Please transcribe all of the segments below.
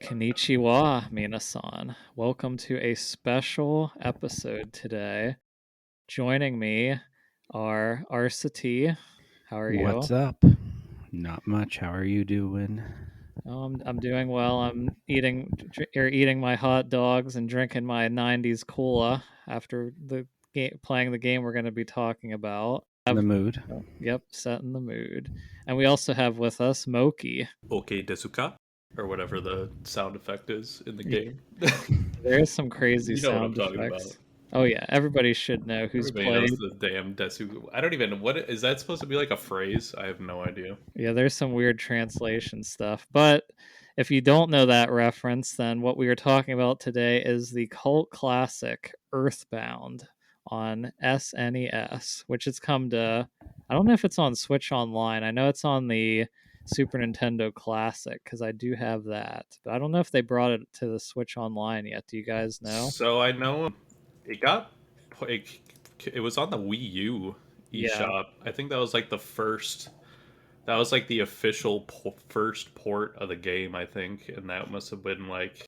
Konnichiwa, Minasan. Welcome to a special episode today. Joining me are Arcitee. How are you? What's up? Not much. How are you doing? I'm doing well. I'm eating my hot dogs and drinking my '90s cola after playing the game we're going to be talking about. In the mood? Yep, setting the mood. And we also have with us Mokey. Okay desuka, or whatever the sound effect is in the Yeah. game. There is some crazy You know what sound I'm talking effects. about. Oh yeah, everybody should know who's Everybody played. knows the damn desu. I don't even know what is that supposed to be, like a phrase? I have no idea. Yeah, there's some weird translation stuff. But if you don't know that reference, then what we are talking about today is the cult classic Earthbound on SNES, which has come to, I don't know if it's on Switch Online. I know it's on the Super Nintendo Classic because I do have that. But I don't know if they brought it to the Switch Online yet. Do you guys know? So I know it got it was on the Wii U Yeah. eShop. I think that was like the first. That was like the official first port of the game, I think, and that must have been like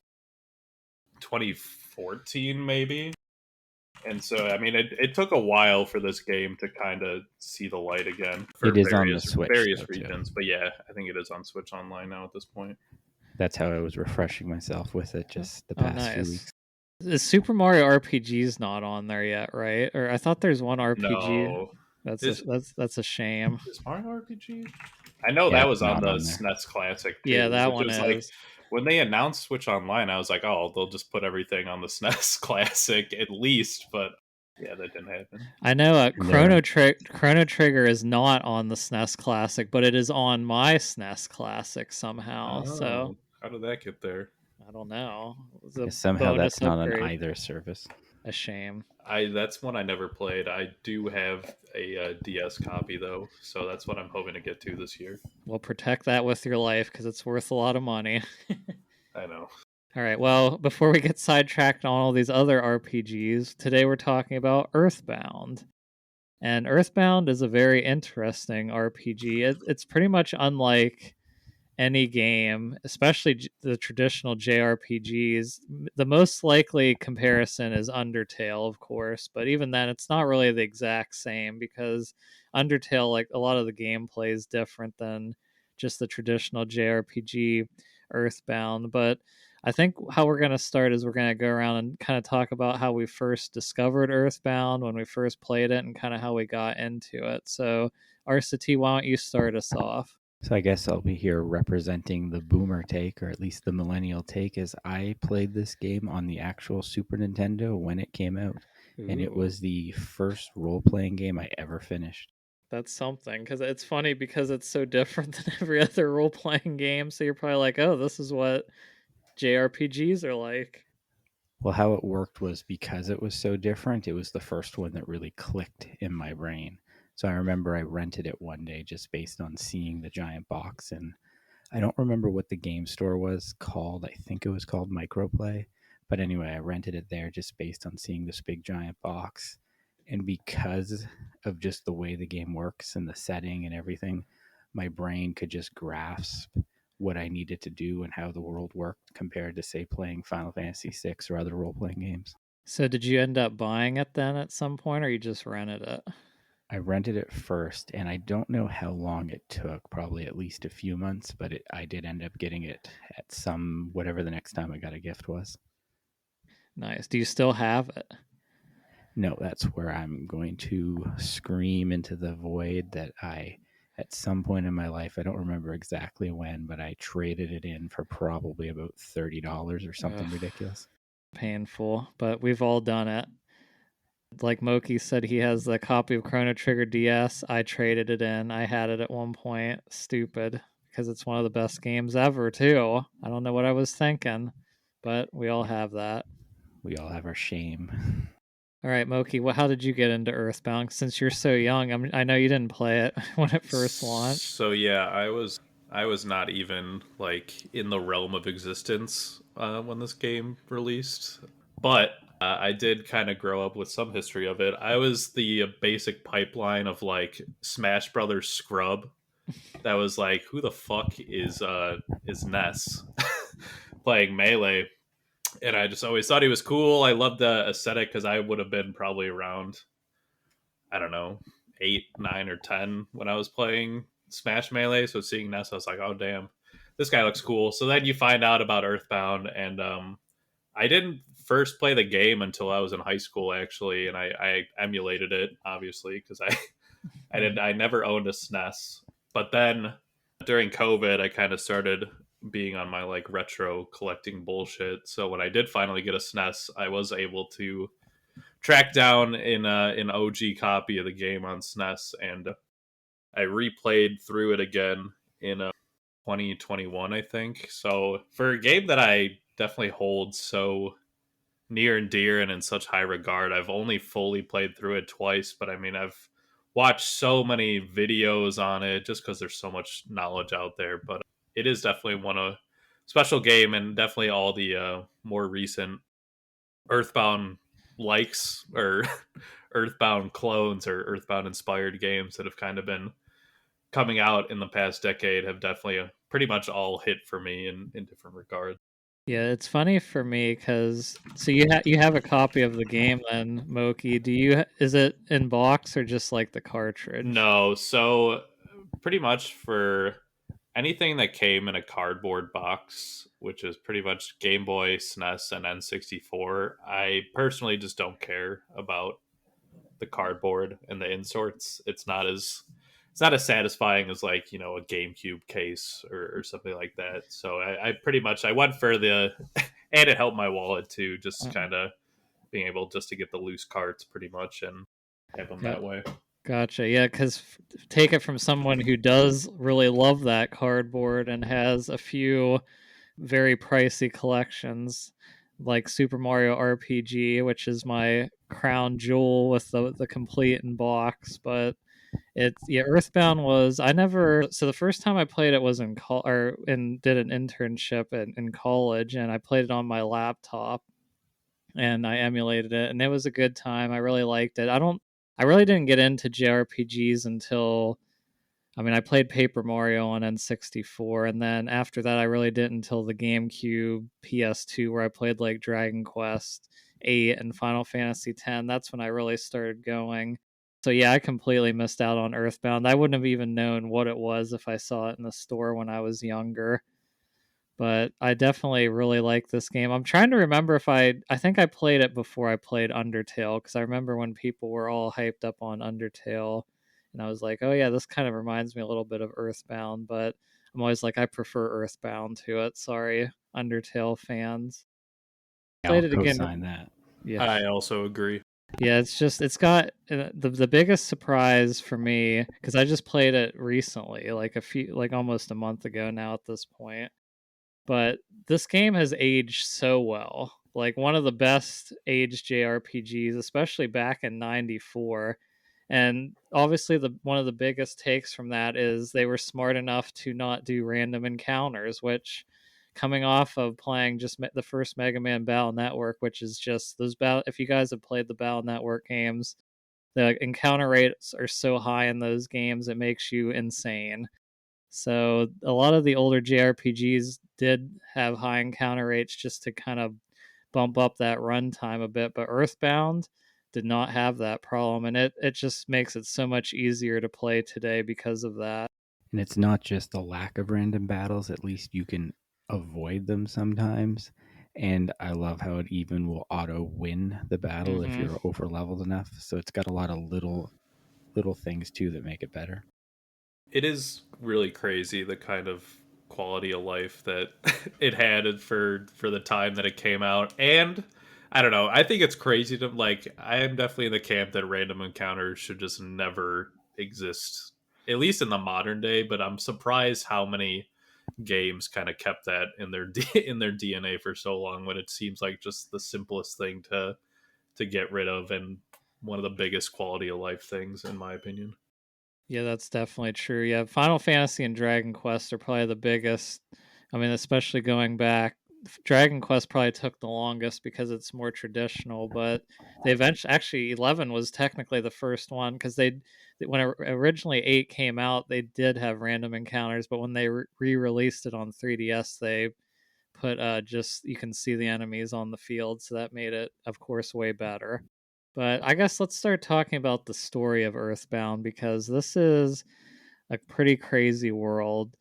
2014 maybe. And so, I mean, it took a while for this game to kind of see the light again for It is on the Switch, various though, too. regions. But yeah, I think it is on Switch Online now at this point. That's how I was refreshing myself with it just the past few weeks. The Super Mario RPG's not on there yet, right? Or I thought there's one RPG. No, That's Is- that's a shame. is Mario RPG? I know Yeah, that was it's on not the on there. SNES Classic too. Yeah, that which one was is. like when they announced Switch Online, I was like, oh, they'll just put everything on the SNES Classic at least. But yeah, that didn't happen. I know And Chrono Trigger is not on the SNES Classic, but it is on my SNES Classic somehow. So Oh, how did that get there? I don't know. It was a somehow bonus that's not on upgrade. either service. A shame. That's one I never played. I do have a DS copy though, so that's what I'm hoping to get to this year. Well, protect that with your life because it's worth a lot of money. I know. All right. Well, before we get sidetracked on all these other RPGs, today we're talking about Earthbound. And Earthbound is a very interesting RPG. It's pretty much unlike any game, especially the traditional JRPGs. The most likely comparison is Undertale, of course, but even then, it's not really the exact same because Undertale, like a lot of the gameplay, is different than just the traditional JRPG Earthbound. But I think how we're going to start is we're going to go around and kind of talk about how we first discovered Earthbound when we first played it and kind of how we got into it. So, RCT, why don't you start us off? So I guess I'll be here representing the boomer take, or at least the millennial take, as I played this game on the actual Super Nintendo when it came out. And it was the first role-playing game I ever finished. That's something, because it's funny because it's so different than every other role-playing game. So you're probably like, oh, this is what JRPGs are like. Well, how it worked was because it was so different, it was the first one that really clicked in my brain. So I remember I rented it one day just based on seeing the giant box. And I don't remember what the game store was called. I think it was called Microplay. But anyway, I rented it there just based on seeing this big giant box. And because of just the way the game works and the setting and everything, my brain could just grasp what I needed to do and how the world worked compared to, say, playing Final Fantasy VI or other role playing games. So did you end up buying it then at some point, or you just rented it? I rented it first, and I don't know how long it took, probably at least a few months, but I did end up getting it at whatever the next time I got a gift was. Nice. Do you still have it? No, that's where I'm going to scream into the void that at some point in my life, I don't remember exactly when, but I traded it in for probably about $30 or something ridiculous. Painful, but we've all done it. Like Moki said, he has the copy of Chrono Trigger DS. I traded it in. I had it at one point. Stupid, because it's one of the best games ever, too. I don't know what I was thinking, but we all have that. We all have our shame. All right, Mokey, how did you get into Earthbound? Since you're so young, I know you didn't play it when it first launched. So yeah, I was not even like in the realm of existence when this game released, but I did kind of grow up with some history of it. I was the basic pipeline of like Smash Brothers scrub that was like, who the fuck is Ness playing Melee? And I just always thought he was cool. I loved the aesthetic because I would have been probably around, I don't know, 8, 9, or 10 when I was playing Smash Melee. So seeing Ness, I was like, oh damn, this guy looks cool. So then you find out about Earthbound, and I didn't first play the game until I was in high school actually, and I emulated it obviously because I never owned a SNES, but then during COVID I kind of started being on my like retro collecting bullshit. So when I did finally get a SNES, I was able to track down an OG copy of the game on SNES, and I replayed through it again in 2021, I think. So for a game that I definitely hold so near and dear and in such high regard, I've only fully played through it twice, but I mean, I've watched so many videos on it just because there's so much knowledge out there. But it is definitely one of special game, and definitely all the more recent Earthbound likes or Earthbound clones or Earthbound inspired games that have kind of been coming out in the past decade have definitely pretty much all hit for me in different regards. Yeah, it's funny for me because so you have a copy of the game then, Moki. Is it in box or just like the cartridge? No, so pretty much for anything that came in a cardboard box, which is pretty much Game Boy, SNES, and N64, I personally just don't care about the cardboard and the inserts. It's not as satisfying as like a GameCube case or something like that. So I pretty much I went for the and it helped my wallet too, just kind of being able just to get the loose carts pretty much and have them Got, that way. gotcha. Yeah, because take it from someone who does really love that cardboard and has a few very pricey collections like Super Mario RPG, which is my crown jewel with the complete in box. But it's yeah, Earthbound was I never so the first time I played it was in or and did an internship in college, and I played it on my laptop and I emulated it, and it was a good time. I really liked it. I really didn't get into JRPGs until I played Paper Mario on N64, and then after that, I really didn't until the GameCube, PS2, where I played like Dragon Quest 8 and Final Fantasy 10. That's when I really started going. So yeah, I completely missed out on Earthbound. I wouldn't have even known what it was if I saw it in the store when I was younger. But I definitely really like this game. I'm trying to remember if I think I played it before I played Undertale because I remember when people were all hyped up on Undertale, and I was like, oh yeah, this kind of reminds me a little bit of Earthbound, but I'm always like, I prefer Earthbound to it. Sorry, Undertale fans. I'll Played it again. co-sign that. Yeah, I also agree. yeah. It's got the biggest surprise for me because I just played it recently, like almost a month ago now at this point. But this game has aged so well. Like one of the best aged JRPGs, especially back in '94. And obviously, the one of the biggest takes from that is they were smart enough to not do random encounters, which coming off of playing just the first Mega Man Battle Network, which is just those battle. If you guys have played the Battle Network games, the encounter rates are so high in those games, it makes you insane. So a lot of the older JRPGs did have high encounter rates just to kind of bump up that runtime a bit, but Earthbound did not have that problem, and it just makes it so much easier to play today because of that. And it's not just the lack of random battles, at least you can avoid them sometimes. And I love how it even will auto win the battle if Hmm. you're over leveled enough. So it's got a lot of little things too that make it better. It is really crazy the kind of quality of life that it had for the time that it came out. And I don't know, I think it's crazy to like I am definitely in the camp that random encounters should just never exist, at least in the modern day. But I'm surprised how many games kind of kept that in their in their DNA for so long when it seems like just the simplest thing to to get rid of, and one of the biggest quality of life things, in my opinion. Yeah, that's definitely true. Yeah, Final Fantasy and Dragon Quest are probably the biggest. I mean, especially going back, Dragon Quest probably took the longest because it's more traditional, but they eventually, actually, 11 was technically the first one because when originally 8 came out, they did have random encounters, but when they re-released it on 3DS, they put just you can see the enemies on the field, so that made it, of course, way better. But I guess let's start talking about the story of Earthbound because this is a pretty crazy world.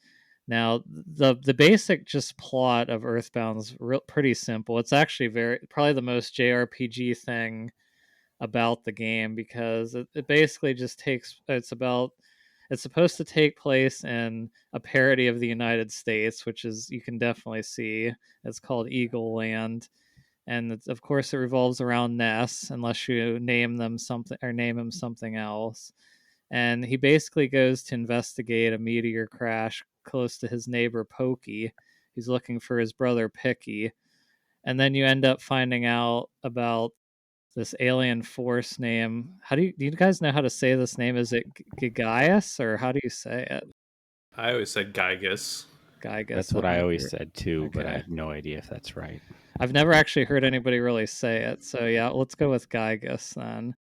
Now, the basic just plot of Earthbound is pretty simple. It's actually probably the most JRPG thing about the game because it basically just it's supposed to take place in a parody of the United States, which is you can definitely see. It's called Eagle Land, and of course it revolves around Ness, unless you name them something or name him something else. And he basically goes to investigate a meteor crash close to his neighbor Pokey. He's looking for his brother Picky, and then you end up finding out about this alien force name. Do you guys know how to say this name? Is it Gaius or how do you say it? I always said Gygus. Gygus. That's what That I might be always said too, but I okay. have no idea if that's right. I've never actually heard anybody really say it. So yeah, let's go with Gygus then.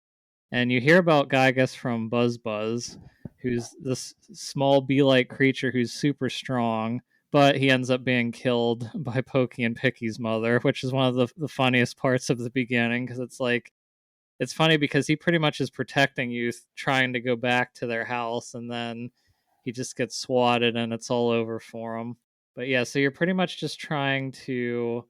And you hear about Gygus from Buzz Buzz, who's this small bee-like creature who's super strong, but he ends up being killed by Pokey and Picky's mother, which is one of the funniest parts of the beginning because it's funny because he pretty much is protecting you, trying to go back to their house, and then he just gets swatted and it's all over for him. But yeah, so you're pretty much just trying to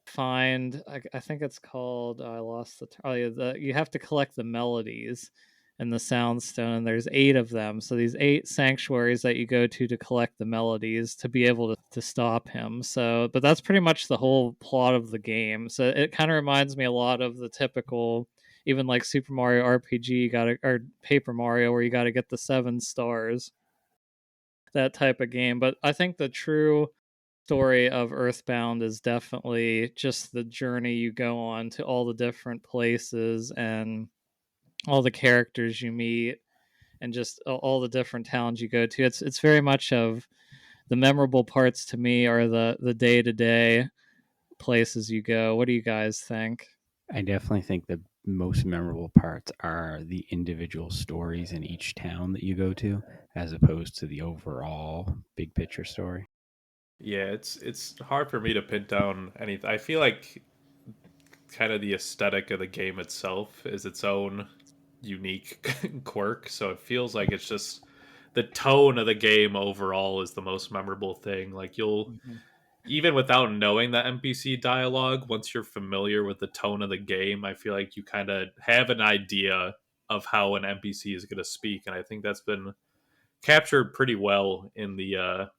find. I think it's called. I lost the. Oh yeah, you have to collect the melodies in the Soundstone. There's 8 of them, so these 8 sanctuaries that you go to collect the melodies to be able to stop him. So, but that's pretty much the whole plot of the game. So it kind of reminds me a lot of the typical, even like Super Mario RPG, or Paper Mario, where you got to get the 7 stars. That type of game. But I think the true story of Earthbound is definitely just the journey you go on to all the different places and all the characters you meet and just all the different towns you go to. It's very much of the memorable parts to me are the day-to-day places you go. What do you guys think? I definitely think the most memorable parts are the individual stories in each town that you go to, as opposed to the overall big picture story. Yeah, it's hard for me to pin down anything. I feel like kind of the aesthetic of the game itself is its own unique quirk, so it feels like it's just the tone of the game overall is the most memorable thing. Like you'll Mhm. even without knowing the NPC dialogue, once you're familiar with the tone of the game, I feel like you kind of have an idea of how an NPC is going to speak, and I think that's been captured pretty well in the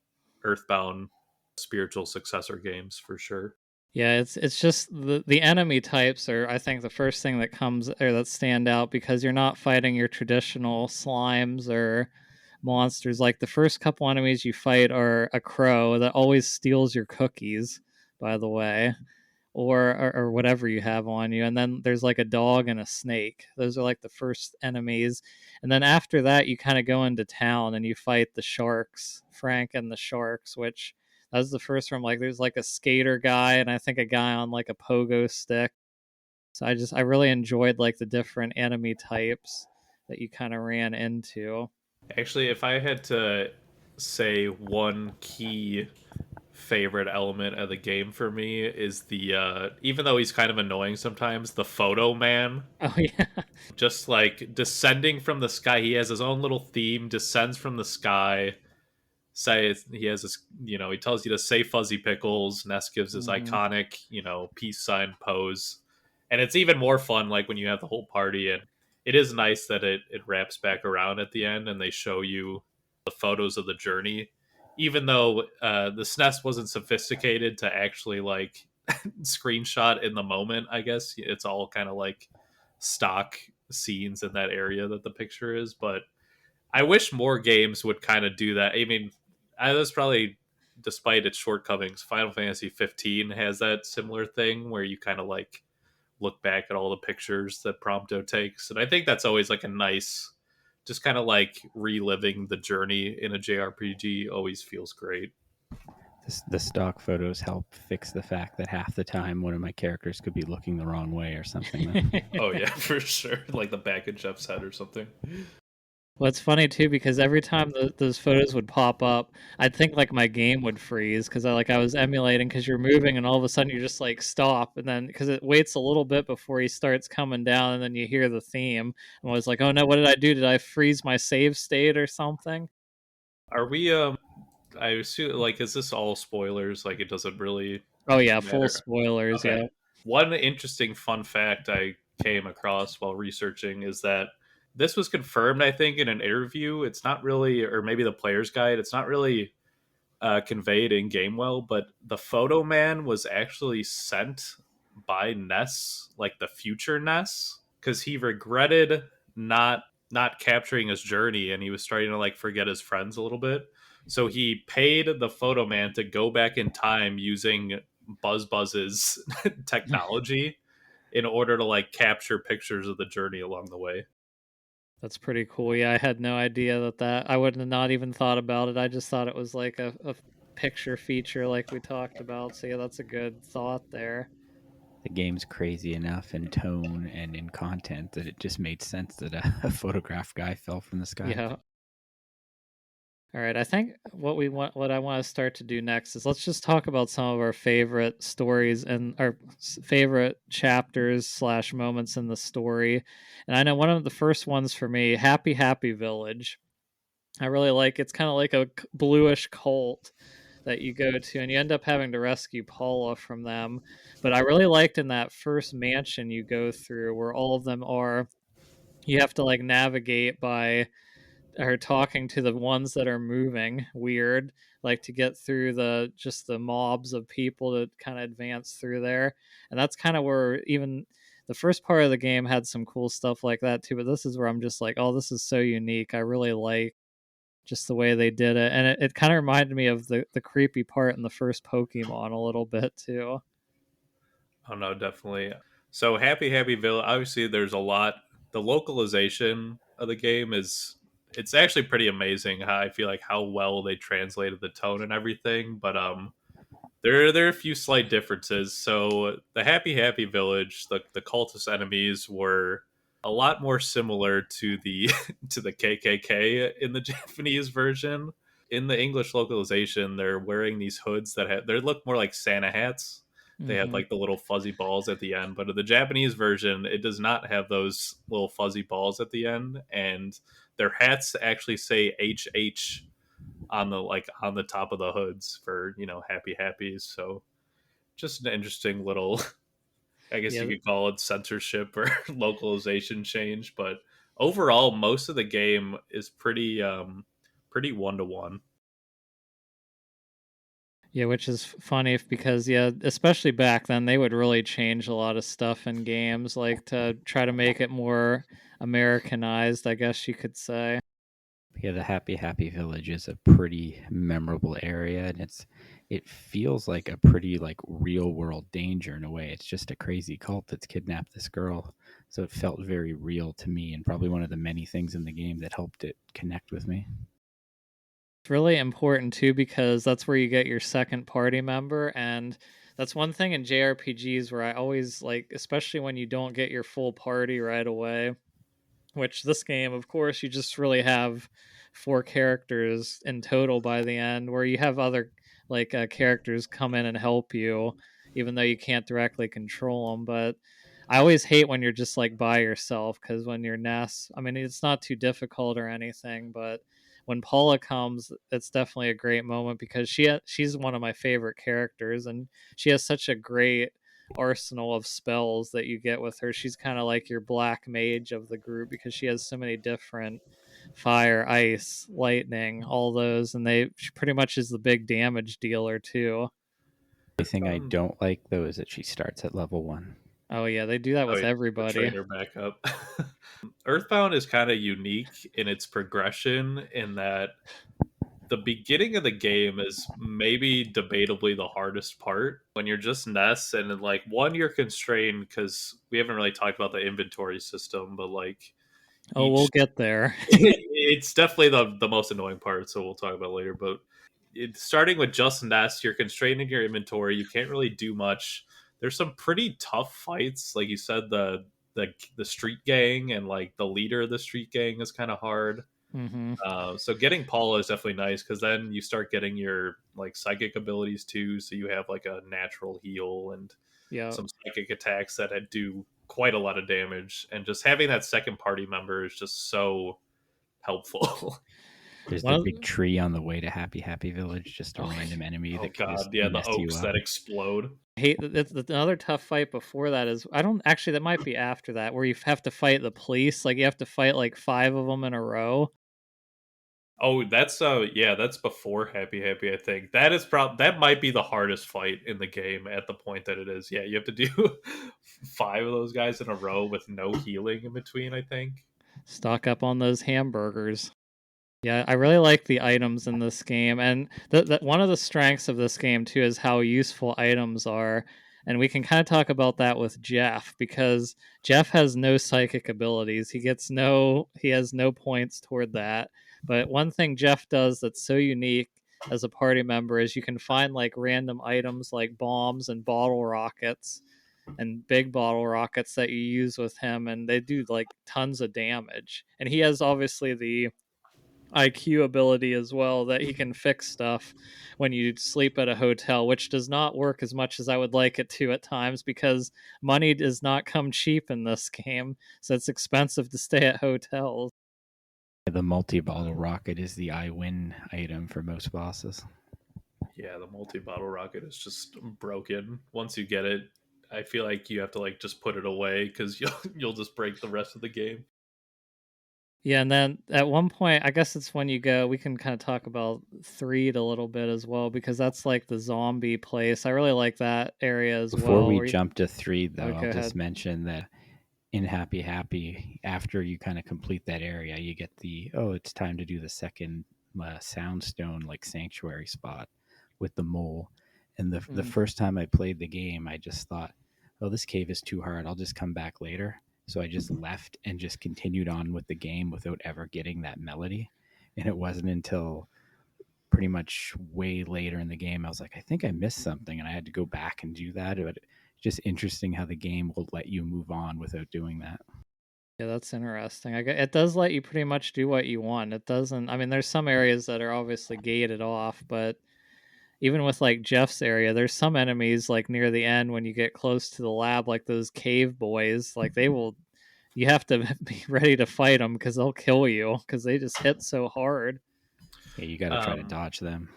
Earthbound spiritual successor games for sure. Yeah, it's just the enemy types are I think the first thing that comes or that stand out because you're not fighting your traditional slimes or monsters. Like the first couple enemies you fight are a crow that always steals your cookies, by the way, or whatever you have on you. And then there's like a dog and a snake. Those are like the first enemies. And then after that, you kind of go into town and you fight the sharks, Frank and the sharks, which that was the first one. Like there's like a skater guy and I think a guy on like a pogo stick. So I really enjoyed like the different enemy types that you kind of ran into. Actually, if I had to say one key favorite element of the game for me is the even though he's kind of annoying sometimes, the photo man. Oh yeah. Just like descending from the sky. He has his own little theme, descends from the sky. Say he has this, he tells you to say fuzzy pickles. Ness gives his Hmm. iconic, peace sign pose. And it's even more fun like when you have the whole party, and it is nice that it wraps back around at the end and they show you the photos of the journey. Even though the SNES wasn't sophisticated to actually like screenshot in the moment, I guess it's all kind of like stock scenes in that area that the picture is. But I wish more games would kind of do that. I mean, I was probably, despite its shortcomings, Final Fantasy 15 has that similar thing where you kind of like look back at all the pictures that Prompto takes. And I think that's always like a nice, just kind of like reliving the journey in a JRPG always feels great. The stock photos help fix the fact that half the time one of my characters could be looking the wrong way or something. Oh yeah, for sure. Like the back of Jeff's head or something. Well, it's funny too because every time those photos would pop up, I'd think like my game would freeze because I was emulating because you're moving and all of a sudden you just like stop and then because it waits a little bit before he starts coming down and then you hear the theme. And I was like, oh no, what did I do? Did I freeze my save state or something? Are we I assume like is this all spoilers? Like it doesn't really Oh yeah, full matter. spoilers. Okay. Yeah. One interesting fun fact I came across while researching is that this was confirmed, I think, in an interview. It's not really, or maybe the player's guide, it's not really conveyed in game well, but the photo man was actually sent by Ness, like the future Ness, because he regretted not capturing his journey and he was starting to like forget his friends a little bit. So he paid the photo man to go back in time using Buzz's technology in order to like capture pictures of the journey along the way. That's pretty cool. Yeah, I had no idea that I would have not even thought about it. I just thought it was like a picture feature like we talked about. So yeah, that's a good thought there. The game's crazy enough in tone and in content that it just made sense that a photograph guy fell from the sky. Yeah. All right, I think what I want to start to do next is let's just talk about some of our favorite stories and our favorite chapters slash moments in the story. And I know one of the first ones for me, Happy Happy Village. I really like it's kind of like a bluish cult that you go to and you end up having to rescue Paula from them. But I really liked in that first mansion you go through where all of them are you have to like navigate by her talking to the ones that are moving weird like to get through the just the mobs of people to kind of advance through there. And that's kind of where even the first part of the game had some cool stuff like that too, but this is where I'm just like, oh, this is so unique. I really like just the way they did it, and it kind of reminded me of the creepy part in the first Pokemon a little bit too. Oh no, definitely. So Happy Happy Village. Obviously, there's a lot. The localization of the game is it's actually pretty amazing. How I feel like how well they translated the tone and everything. But there are a few slight differences. So the Happy Happy Village, the cultist enemies were a lot more similar to the to the KKK in the Japanese version. In the English localization, they're wearing these hoods that they look more like Santa hats. They had Hmm. like the little fuzzy balls at the end, but in the Japanese version, it does not have those little fuzzy balls at the end, and their hats actually say HH on the top of the hoods for happy happies. So just an interesting little, I guess you Yeah, could call it censorship or localization change, but overall most of the game is pretty one to one. yeah, which is funny because yeah, especially back then they would really change a lot of stuff in games like to try to make it more Americanized, I guess you could say. Yeah, the Happy Happy Village is a pretty memorable area, and it feels like a pretty like real world danger in a way. It's just a crazy cult that's kidnapped this girl, so it felt very real to me, and probably one of the many things in the game that helped it connect with me. It's really important too because that's where you get your second party member, and that's one thing in JRPGs where I always like, especially when you don't get your full party right away. Which this game, of course, you just really have four characters in total by the end, where you have other like characters come in and help you, even though you can't directly control them. But I always hate when you're just like by yourself because when you're Ness, I mean, it's not too difficult or anything, but when Paula comes, it's definitely a great moment because she's one of my favorite characters, and she has such a great arsenal of spells that you get with her. She's kind of like your black mage of the group because she has so many different fire, ice, lightning, all those, and she pretty much is the big damage dealer too. The thing I Um, don't like though is that she starts at level 1. Oh yeah, they do that oh with yeah, the everybody. trainer backup. Earthbound is kind of unique in its progression in that the beginning of the game is maybe debatably the hardest part when you're just Ness, and then, like, one, you're constrained because we haven't really talked about the inventory system, but like Oh, we'll each get there. it's definitely the most annoying part, so we'll talk about it later. But starting with just Ness, you're constrained in your inventory. You can't really do much. There's some pretty tough fights, like you said. The street gang and like the leader of the street gang is kind of hard. Hmm. So getting Paula is definitely nice because then you start getting your like psychic abilities too. So you have like a natural heal and Yeah. some psychic attacks that do quite a lot of damage. And just having that second party member is just so helpful. There's One the of big tree on the way to Happy Happy Village, just a oh, random enemy Oh that can just god, yeah, the mess you oaks up. that explode. I hate that. Another tough fight before that is I don't actually that might be after that where you have to fight the police. Like you have to fight like 5 of them in a row. Oh, that's yeah, that's before Happy Happy, I think. That might be the hardest fight in the game at the point that it is. Yeah, you have to do 5 of those guys in a row with no healing in between, I think. Stock up on those hamburgers. Yeah, I really like the items in this game, and one of the strengths of this game too is how useful items are, and we can kind of talk about that with Jeff because Jeff has no psychic abilities. He has no points toward that. But one thing Jeff does that's so unique as a party member is you can find like random items like bombs and bottle rockets and big bottle rockets that you use with him, and they do like tons of damage. And he has obviously the IQ ability as well that he can fix stuff when you sleep at a hotel, which does not work as much as I would like it to at times because money does not come cheap in this game. So it's expensive to stay at hotels. The multi-bottle rocket is the I win item for most bosses. Yeah, the multi-bottle rocket is just broken. Once you get it, I feel like you have to like just put it away cuz you'll just break the rest of the game. Yeah, and then at one point, I guess it's when you go, we can kind of talk about Threed a little bit as well, because that's like the zombie place. I really like that area as Before well. we jump to 3, though, Oh, I'll go just ahead. mention that in Happy Happy, after you kind of complete that area, you get it's time to do the second soundstone like sanctuary spot with the mole. And the Mm. first time I played the game, I just thought, oh, this cave is too hard. I'll just come back later. So I just left and just continued on with the game without ever getting that melody. And it wasn't until pretty much way later in the game I was like, I think I missed something, and I had to go back and do that. But just interesting how the game will let you move on without doing that. Yeah, that's interesting. It does let you pretty much do what you want. It doesn't. I mean, there's some areas that are obviously gated off, but even with like Jeff's area, there's some enemies like near the end when you get close to the lab, like those cave boys. Like they will, you have to be ready to fight them because they'll kill you because they just hit so hard. Yeah, you got to try to Um dodge them.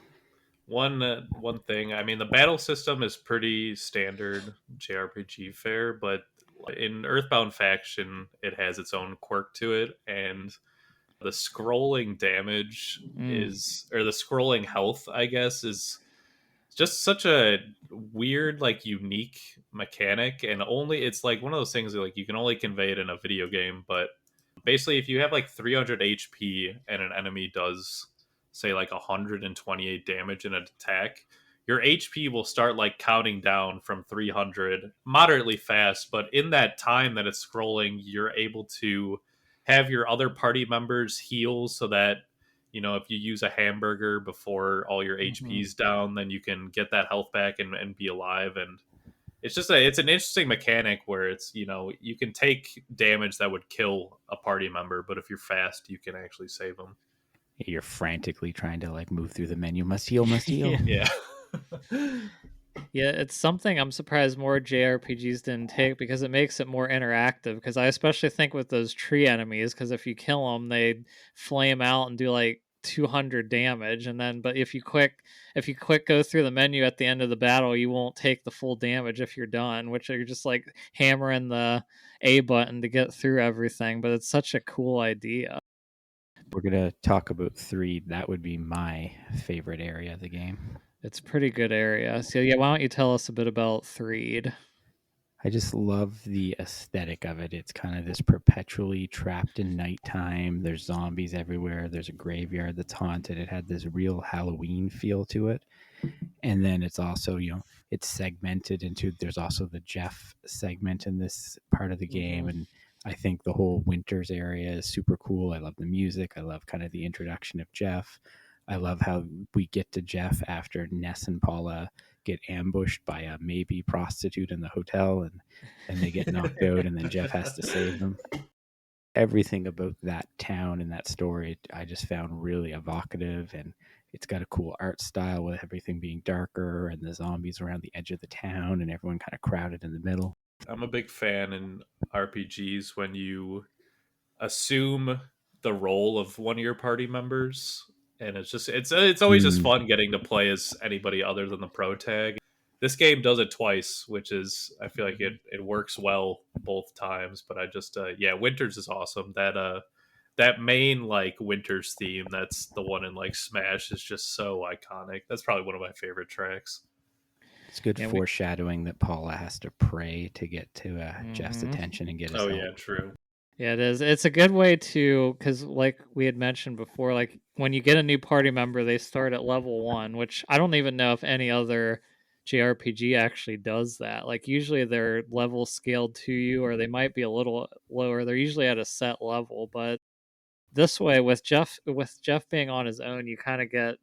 one thing, I mean, the battle system is pretty standard JRPG fare, but in Earthbound Faction, it has its own quirk to it, and the scrolling damage Mm. is, or the scrolling health, I guess, is just such a weird, like, unique mechanic. And only, it's like one of those things that, like, you can only convey it in a video game. But basically, if you have like 300 HP and an enemy does, say, like 128 damage in an attack, your HP will start like counting down from 300 moderately fast. But in that time that it's scrolling, you're able to have your other party members heal so that, if you use a hamburger before all your Hmm. HP's down, then you can get that health back and be alive. And it's an interesting mechanic where it's, you can take damage that would kill a party member, but if you're fast, you can actually save them. You're frantically trying to like move through the menu. Must heal, must heal. Yeah. Yeah. Yeah, it's something I'm surprised more JRPGs didn't take because it makes it more interactive. Because I especially think with those tree enemies, because if you kill them, they flame out and do like 200 damage, and then but if you quick go through the menu at the end of the battle, you won't take the full damage if you're done, which you're just like hammering the A button to get through everything. But it's such a cool idea. We're going to talk about 3. That would be my favorite area of the game. It's a pretty good area. So yeah, why don't you tell us a bit about Threed? I just love the aesthetic of it. It's kind of this perpetually trapped in nighttime. There's zombies everywhere. There's a graveyard that's haunted. It had this real Halloween feel to it. And then it's also, it's segmented into, there's also the Jeff segment in this part of the game. And I think the whole Winters area is super cool. I love the music. I love kind of the introduction of Jeff. I love how we get to Jeff after Ness and Paula get ambushed by a maybe prostitute in the hotel, and they get knocked out, and then Jeff has to save them. Everything about that town and that story I just found really evocative, and it's got a cool art style with everything being darker and the zombies around the edge of the town and everyone kind of crowded in the middle. I'm a big fan in RPGs when you assume the role of one of your party members, and it's always just fun getting to play as anybody other than the pro tag. This game does it twice, which is, I feel like it works well both times. But I just yeah, Winters is awesome. That main like Winters theme, that's the one in like Smash, is just so iconic. That's probably one of my favorite tracks. It's good foreshadowing that Paula has to pray to get to Jeff's attention and get his help. Yeah, true. Yeah, it is. It's a good way to, because like we had mentioned before, like when you get a new party member, they start at level 1, which I don't even know if any other JRPG actually does that. Like usually they're level scaled to you, or they might be a little lower. They're usually at a set level, but this way with Jeff being on his own, you kind of get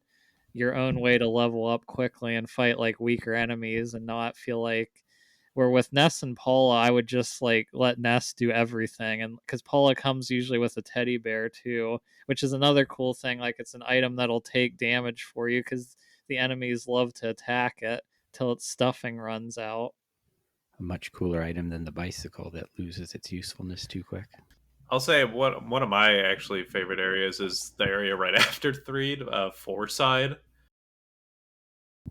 your own way to level up quickly and fight like weaker enemies and not feel like, where with Ness and Paula, I would just like let Ness do everything, and because Paula comes usually with a teddy bear too, which is another cool thing. Like it's an item that'll take damage for you because the enemies love to attack it till its stuffing runs out. A much cooler item than the bicycle that loses its usefulness too quick. I'll say one of my actually favorite areas is the area right after Threed, Fourside.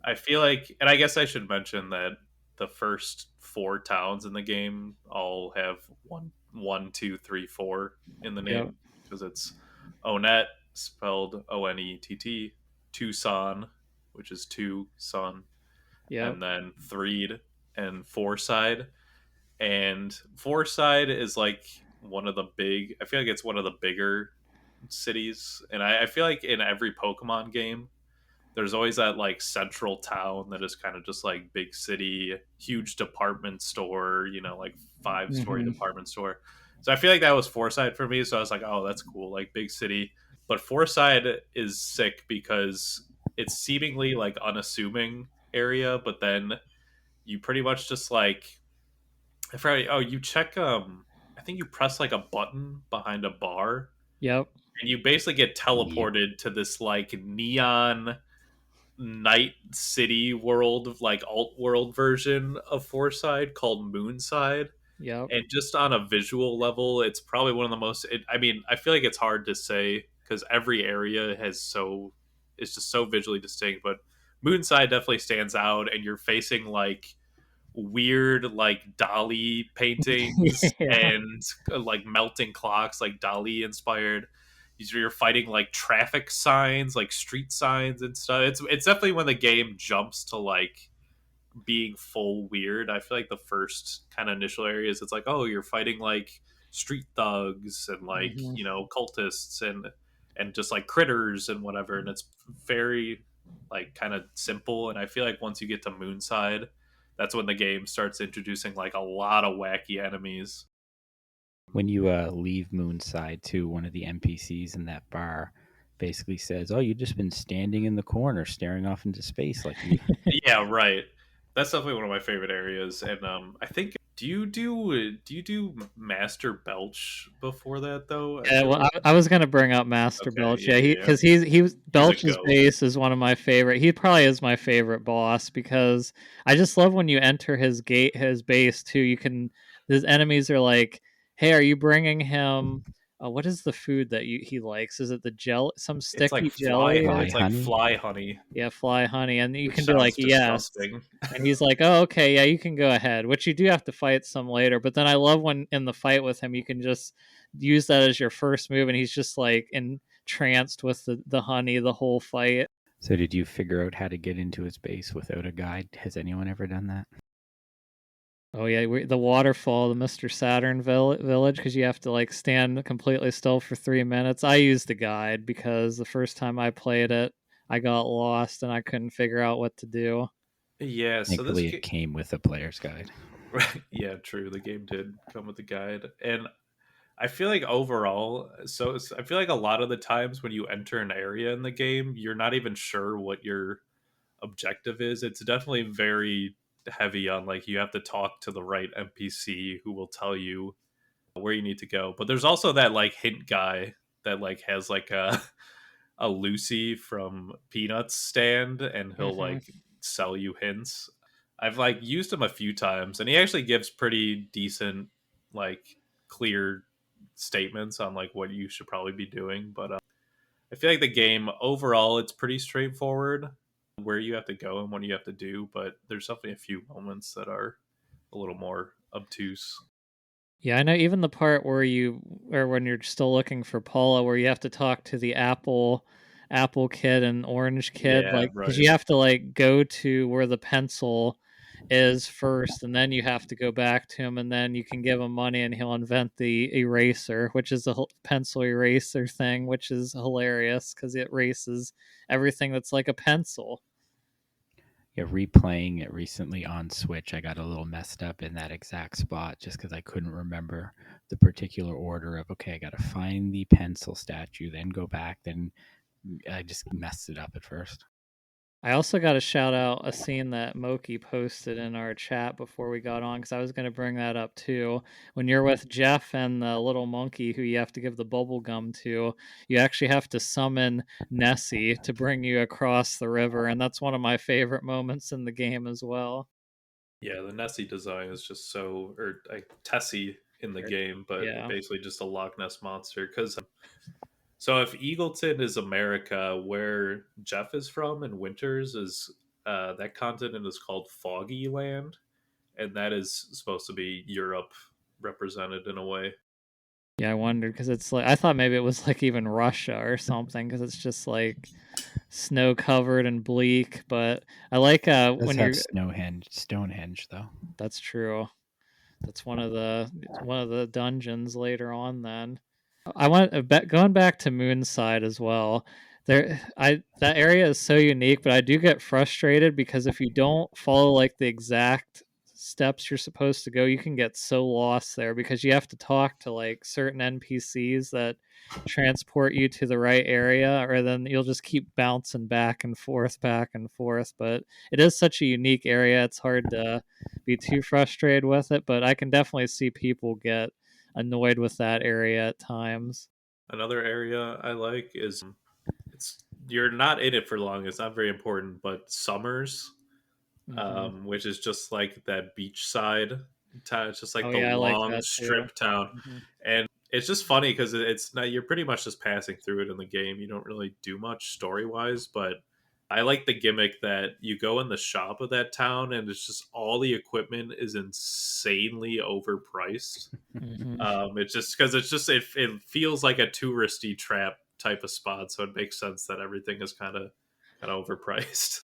I feel like, and I guess I should mention that the first 4 towns in the game all have one, 2, 3, 4 in the name, because it's Onet, spelled Onett, Tucson, which is two sun, and then Threed and Fourside. And Fourside is like one of the big, I feel like it's one of the bigger cities, and I feel like in every Pokemon game there's always that like central town that is kind of just like big city, huge department store, like 5-story department store. So I feel like that was Fourside for me. So I was like, oh, that's cool, like big city. But Fourside is sick because it's seemingly like unassuming area, but then you pretty much just like, I forgot, you check, I think you press like a button behind a bar. Yep. And you basically get teleported to this like neon night city world, like alt world version of Fourside called Moonside. Yep. And just on a visual level, it's probably one of the most, I feel like it's hard to say because every area it's just so visually distinct, but Moonside definitely stands out, and you're facing like weird like Dali paintings and like melting clocks, like Dali inspired. You're fighting like traffic signs, like street signs and stuff. It's definitely when the game jumps to like being full weird. I feel like the first kind of initial areas, it's like, oh, you're fighting like street thugs and like cultists and just like critters and whatever, and it's very like kind of simple. And I feel like once you get to Moonside, that's when the game starts introducing like a lot of wacky enemies. When you leave Moonside too, one of the NPCs in that bar basically says, "Oh, you've just been standing in the corner, staring off into space like me." Yeah, right. That's definitely one of my favorite areas. And I think, do you do Master Belch before that though? Yeah, well, I was gonna bring up Master Belch. Yeah, because Belch's goat. base is one of my favorite. He probably is my favorite boss because I just love when you enter his base too. His enemies are like, "Hey, are you bringing him? What is the food that he likes? Is it the gel? Some sticky It's like jelly? It's like fly honey. Yeah, fly honey." And you Which can be like, "Yes." disgusting. And he's like, "Oh, okay, yeah, you can go ahead." Which you do have to fight some later, but then I love when in the fight with him, you can just use that as your first move, and he's just like entranced with the honey the whole fight. So did you figure out how to get into his base without a guide? Has anyone ever done that? Oh yeah, the waterfall, the Mr. Saturn village, because you have to like stand completely still for 3 minutes. I used a guide because the first time I played it, I got lost and I couldn't figure out what to do. Yeah, so Thankfully, it came with a player's guide. right, yeah, true. The game did come with a guide, and I feel like overall, I feel like a lot of the times when you enter an area in the game, you're not even sure what your objective is. It's definitely very heavy on like you have to talk to the right NPC who will tell you where you need to go. But there's also that like hint guy that like has like a Lucy from Peanuts stand, and he'll Hmm. like sell you hints. I've like used him a few times, and he actually gives pretty decent, like clear statements on like what you should probably be doing. But I feel like the game overall it's pretty straightforward where you have to go and what you have to do. But there's definitely a few moments that are a little more obtuse. Yeah, I know even the part where or when you're still looking for Paula, where you have to talk to the apple kid and orange kid, Yeah, like because right. you have to like go to where the pencil is first, and then you have to go back to him, and then you can give him money, and he'll invent the eraser, which is a pencil eraser thing, which is hilarious because it erases everything that's like a pencil. Yeah, replaying it recently on Switch, I got a little messed up in that exact spot just because I couldn't remember the particular order of, okay, I got to find the pencil statue, then go back. Then I just messed it up at first. I also got to shout out a scene that Mokey posted in our chat before we got on because I was going to bring that up too. When you're with Jeff and the little monkey who you have to give the bubble gum to, you actually have to summon Nessie to bring you across the river, and that's one of my favorite moments in the game as well. Yeah, the Nessie design is just so, or like Tessie in the game, but Yeah. basically just a Loch Ness monster. Because so if Eagleton is America, where Jeff is from, and Winters is that continent is called Foggy Land, and that is supposed to be Europe represented in a way. Yeah, I wondered because it's like I thought maybe it was like even Russia or something because it's just like snow covered and bleak. But I like It does when have you're. Stonehenge though. That's true. That's one of the dungeons later on. Then I want going back to Moonside as well. That area is so unique, but I do get frustrated because if you don't follow like the exact steps you're supposed to go, you can get so lost there because you have to talk to like certain NPCs that transport you to the right area, or then you'll just keep bouncing back and forth. But it is such a unique area; it's hard to be too frustrated with it. But I can definitely see people get annoyed with that area at times. Another area I like is it's you're not in it for long. It's not very important, but Summers, Hmm. which is just like that beachside town. It's just like Oh the yeah, I like long that too. strip town, Hmm. and it's just funny because it's not. You're pretty much just passing through it in the game. You don't really do much story wise, but I like the gimmick that you go in the shop of that town, and it's just all the equipment is insanely overpriced. Hmm. It's just because it feels like a touristy trap type of spot, so it makes sense that everything is kind of overpriced.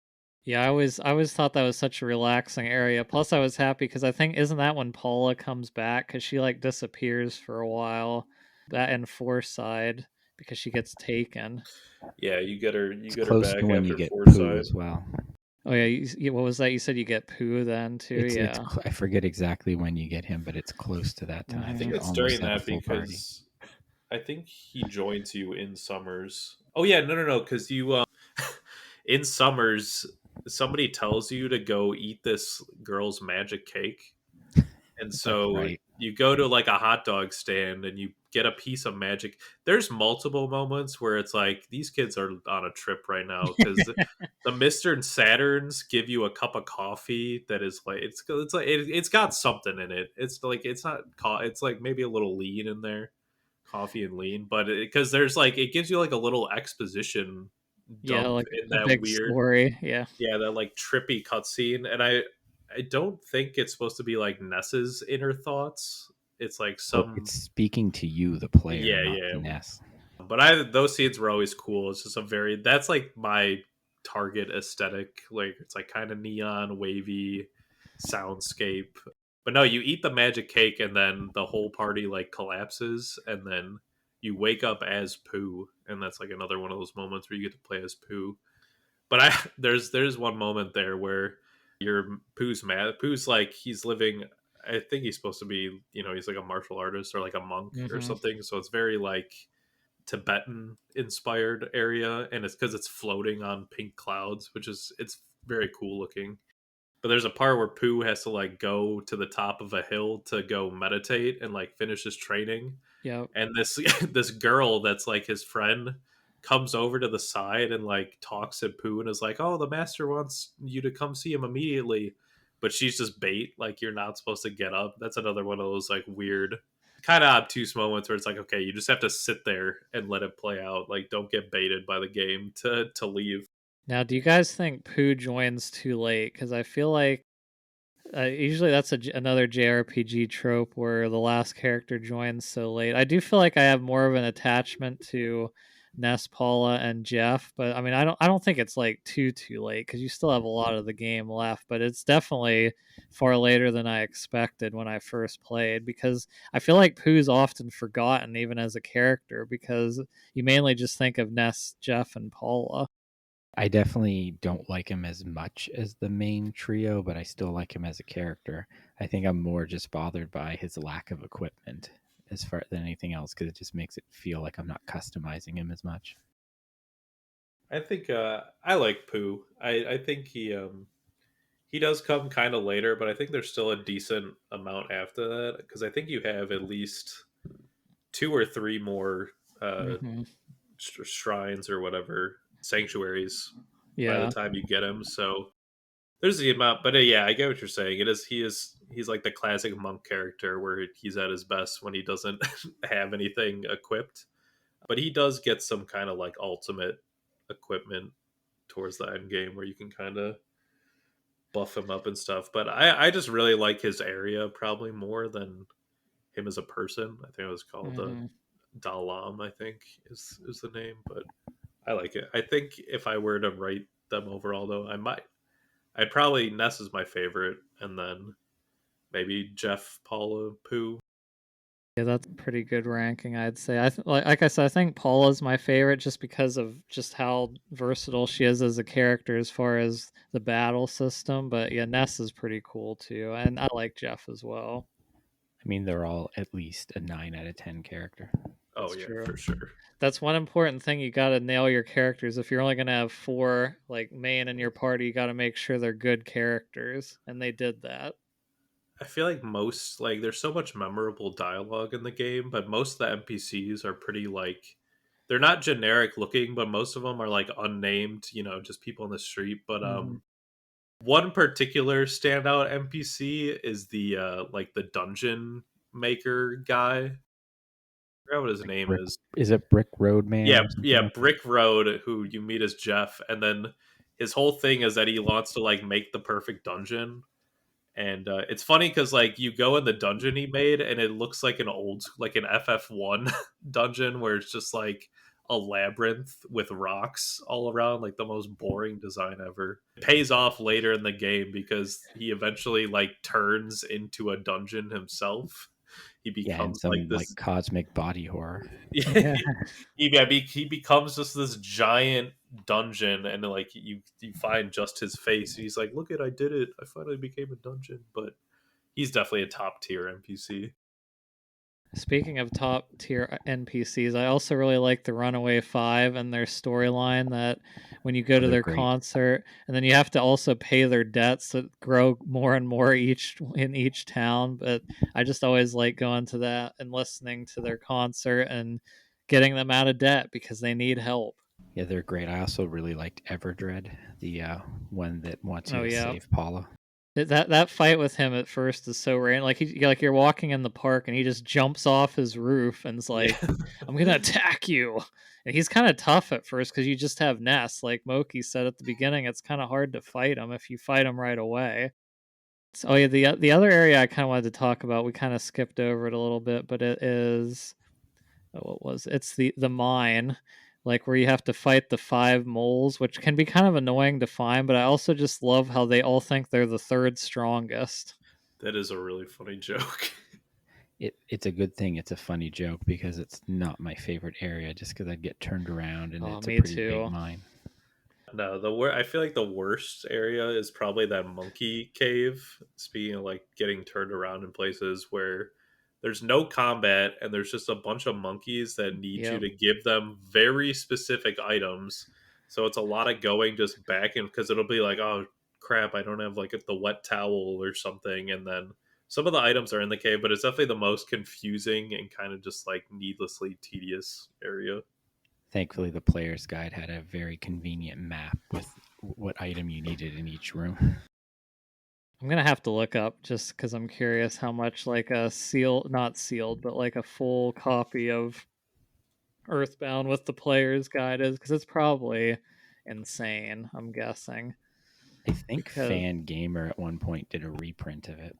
Yeah, I always thought that was such a relaxing area. Plus, I was happy because I think isn't that when Paula comes back because she like disappears for a while, that and Side because she gets taken. Yeah, you It's get her close to back when you after get poo Foresight. as well. Oh yeah, what was that? You said you get poo then too. Yeah. I forget exactly when you get him, but it's close to that I time. Hmm. think You it's almost during have a that full party. because I think he joins you in Summers. Oh yeah, no, because you in Summers somebody tells you to go eat this girl's magic cake. And That's so right. you go to like a hot dog stand and you get a piece of magic. There's multiple moments where it's like these kids are on a trip right now because the Mister and Saturns give you a cup of coffee that is like it's like it's got something in it. It's like it's not it's like maybe a little lean in there, coffee and lean, but because there's like it gives you like a little exposition Yeah, dump like in a that big weird story. Yeah. yeah, that like trippy cutscene, and I don't think it's supposed to be like Ness's inner thoughts. It's like Oh, some it's speaking to you, the player, yeah, not the yeah. Ness. But I those scenes were always cool. It's just a very that's like my target aesthetic. Like it's like kind of neon, wavy soundscape. But no, you eat the magic cake and then the whole party like collapses, and then you wake up as Pooh, and that's like another one of those moments where you get to play as Pooh. But I there's one moment there where your Pooh's mad. Pooh's like he's living. I think he's supposed to be, he's like a martial artist or like a monk or Mm-hmm. something. So it's very like Tibetan inspired area, and it's because it's floating on pink clouds, which is it's very cool looking. But there's a part where Pooh has to like go to the top of a hill to go meditate and like finish his training, Yep. and this this girl that's like his friend comes over to the side and like talks at Pooh and is like, "Oh, the master wants you to come see him immediately," but she's just bait. Like you're not supposed to get up. That's another one of those like weird, kind of obtuse moments where it's like, okay, you just have to sit there and let it play out. Like don't get baited by the game to leave. Now, do you guys think Pooh joins too late? Because I feel like usually that's another JRPG trope where the last character joins so late. I do feel like I have more of an attachment to Ness, Paula, and Jeff, but I mean, I don't think it's like too late because you still have a lot of the game left. But it's definitely far later than I expected when I first played, because I feel like Pooh's often forgotten even as a character because you mainly just think of Ness, Jeff, and Paula. I definitely don't like him as much as the main trio, but I still like him as a character. I think I'm more just bothered by his lack of equipment as far than anything else, because it just makes it feel like I'm not customizing him as much. I think I like Pooh. I think he does come kind of later, but I think there's still a decent amount after that because I think you have at least two or three more Hmm. shrines or whatever sanctuaries by the Yeah. time you get him. So there's the amount, but yeah, I get what you're saying. He's like the classic monk character where he's at his best when he doesn't have anything equipped, but he does get some kind of like ultimate equipment towards the end game where you can kind of buff him up and stuff. But I just really like his area probably more than him as a person. I think it was called Hmm. Dalam, I think is the name, but I like it. I think if I were to rate them overall, though, I'd probably Ness is my favorite, and then maybe Jeff, Paula, Pooh. Yeah, that's a pretty good ranking, I'd say. Like I said, I think Paula's my favorite just because of just how versatile she is as a character as far as the battle system. But yeah, Ness is pretty cool too, and I like Jeff as well. I mean, they're all at least a 9 out of 10 character. Oh That's yeah, true. for sure. That's one important thing. You got to nail your characters. If you're only going to have four like main in your party, you got to make sure they're good characters, and they did that. I feel like most like there's so much memorable dialogue in the game, but most of the NPCs are pretty like they're not generic looking, but most of them are like unnamed, just people on the street. But Hmm. one particular standout NPC is the like the dungeon maker guy. I forgot what his Like name Brick, is. is it Brick Road Man Yeah, or something yeah, like that? Brick Road, who you meet as Jeff, and then his whole thing is that he wants to like make the perfect dungeon. And it's funny because like you go in the dungeon he made, and it looks like like an FF1 dungeon where it's just like a labyrinth with rocks all around, like the most boring design ever. It pays off later in the game because he eventually like turns into a dungeon himself. He Yeah, and becomes like some like this. cosmic body horror. Yeah. He becomes just this giant dungeon, and like you find just his face. He's like, "Look it, I did it! I finally became a dungeon." But he's definitely a top tier NPC. Speaking of top tier NPCs, I also really like the Runaway Five and their storyline that when you go Oh, to they're their great. concert and then you have to also pay their debts that grow more and more each town. But I just always like going to that and listening to their concert and getting them out of debt because they need help. Yeah, they're great. I also really liked Everdread, the one that wants you Oh to yeah. save Paula. That fight with him at first is so random. Like you're walking in the park and he just jumps off his roof and is Yeah, like, "I'm gonna attack you." And he's kind of tough at first because you just have Ness. Like Moki said at the beginning, it's kind of hard to fight him if you fight him right away. So, oh yeah, the other area I kind of wanted to talk about, we kind of skipped over it a little bit, but it is what was it's the mine, like where you have to fight the five moles, which can be kind of annoying to find, but I also just love how they all think they're the third strongest. That is a really funny joke. It's a good thing it's a funny joke because it's not my favorite area just because I'd get turned around and Oh, it's a me pretty big too. mine. No, I feel like the worst area is probably that monkey cave. Speaking of like getting turned around in places where there's no combat and there's just a bunch of monkeys that need you Yep. to give them very specific items. So it's a lot of going just back and because it'll be like, oh crap, I don't have like the wet towel or something, and then some of the items are in the cave, but it's definitely the most confusing and kind of just like needlessly tedious area. Thankfully, the player's guide had a very convenient map with what item you needed in each room. I'm gonna have to look up just because I'm curious how much like a sealed, not sealed, but like a full copy of Earthbound with the player's guide is, because it's probably insane, I'm guessing. I think Because Fan Gamer at one point did a reprint of it.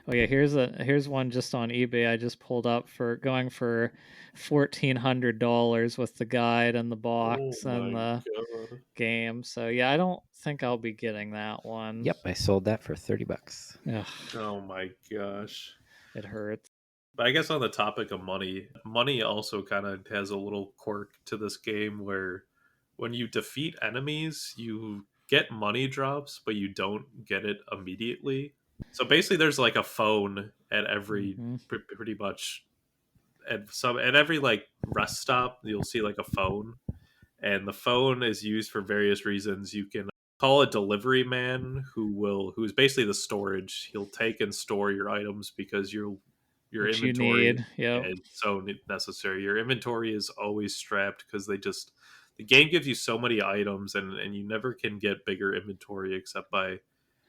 oh yeah, here's one just on eBay I just pulled up for going for $1,400 with the guide and the Oh box and my the god. game. So yeah, I don't think I'll be getting that one. Yep, I sold that for $30. Ugh, Oh my gosh. it hurts. But I guess on the topic of money, money also kind of has a little quirk to this game where when you defeat enemies, you get money drops, but you don't get it immediately. So basically, there's like a phone at every Hmm. pretty much at every like rest stop. You'll see like a phone, and the phone is used for various reasons. You can call a delivery man who's basically the storage. He'll take and store your items because your Which you inventory need. Yep. is so necessary. Your inventory is always strapped because the game gives you so many items and you never can get bigger inventory except by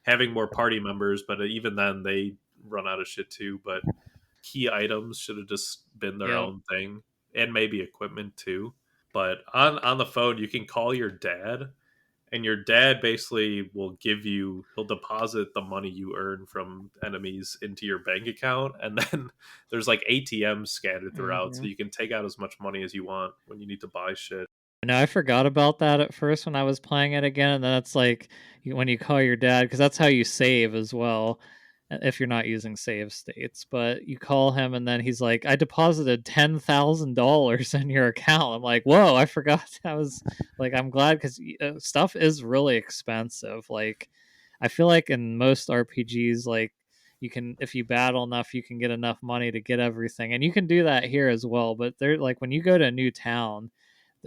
having more party members. But even then, they run out of shit too. But key items should have just been their Yep. own thing and maybe equipment too. But on the phone, you can call your dad, and your dad basically will he'll deposit the money you earn from enemies into your bank account, and then there's like ATMs scattered throughout, so Hmm. you can take out as much money as you want when you need to buy shit. No, I forgot about that at first when I was playing it again, and then it's like when you call your dad, because that's how you save as well, if you're not using save states. But you call him, and then he's like, "I deposited $10,000 in your account." I'm like, "Whoa, I forgot." I was like, "I'm glad," because stuff is really expensive. Like, I feel like in most RPGs, like you can, if you battle enough, you can get enough money to get everything, and you can do that here as well. But they're like when you go to a new town,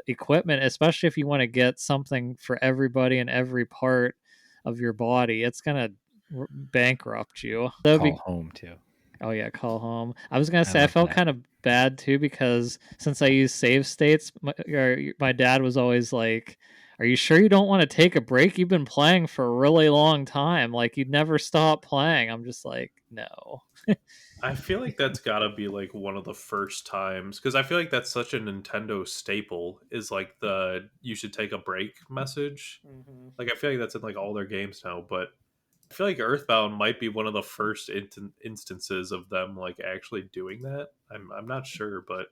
equipment, especially if you want to get something for everybody in every part of your body, it's gonna bankrupt you. Call home too. Oh yeah, call home. I was gonna I say I love felt that. kind of bad too because since I use save states, my dad was always like, "Are you sure you don't want to take a break? You've been playing for a really long time. Like you'd never stop playing." I'm just like, no. I feel like that's gotta be like one of the first times because I feel like that's such a Nintendo staple is like the you should take a break message. Mm-hmm. Like I feel like that's in like all their games now, but I feel like Earthbound might be one of the first instances of them like actually doing that. I'm not sure, but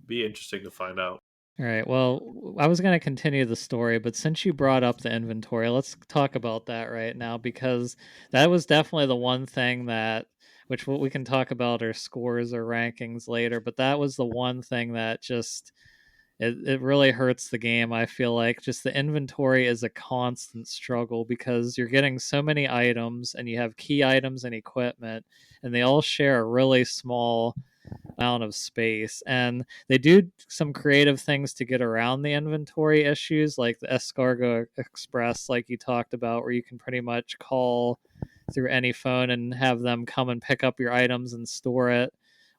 be interesting to find out. All right. Well, I was going to continue the story, but since you brought up the inventory, let's talk about that right now because that was definitely the one thing that, which we can talk about our scores or rankings later, but that was the one thing that just, it really hurts the game. I feel like just the inventory is a constant struggle because you're getting so many items and you have key items and equipment, and they all share a really small amount of space, and they do some creative things to get around the inventory issues like the escargot express like you talked about, where you can pretty much call through any phone and have them come and pick up your items and store it,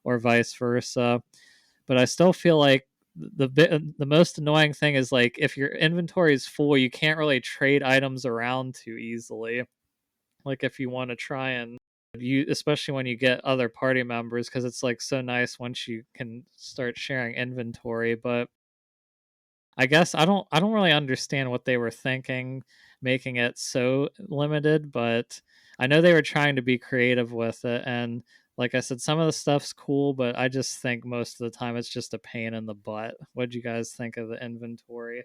or vice versa. But I still feel like the most annoying thing is like if your inventory is full, you can't really trade items around too easily. Like if you want to try and you, especially when you get other party members, because it's like so nice once you can start sharing inventory. But I guess I don't really understand what they were thinking making it so limited, but I know they were trying to be creative with it. And like I said, some of the stuff's cool, but I just think most of the time it's just a pain in the butt. What'd you guys think of the inventory?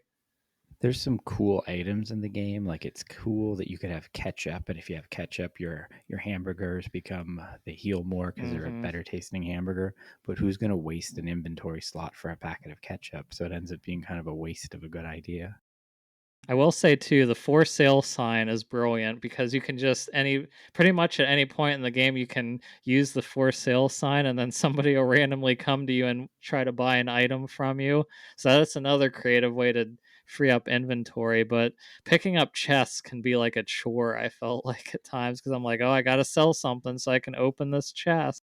There's some cool items in the game. Like it's cool that you could have ketchup, and if you have ketchup, your hamburgers become they heal more because they're a Hmm. better tasting hamburger. But who's going to waste an inventory slot for a packet of ketchup? So it ends up being kind of a waste of a good idea. I will say too, the for sale sign is brilliant because you can just pretty much at any point in the game you can use the for sale sign and then somebody will randomly come to you and try to buy an item from you. So that's another creative way to free up inventory. But picking up chests can be like a chore, I felt like at times because I'm like, oh, I gotta sell something so I can open this chest.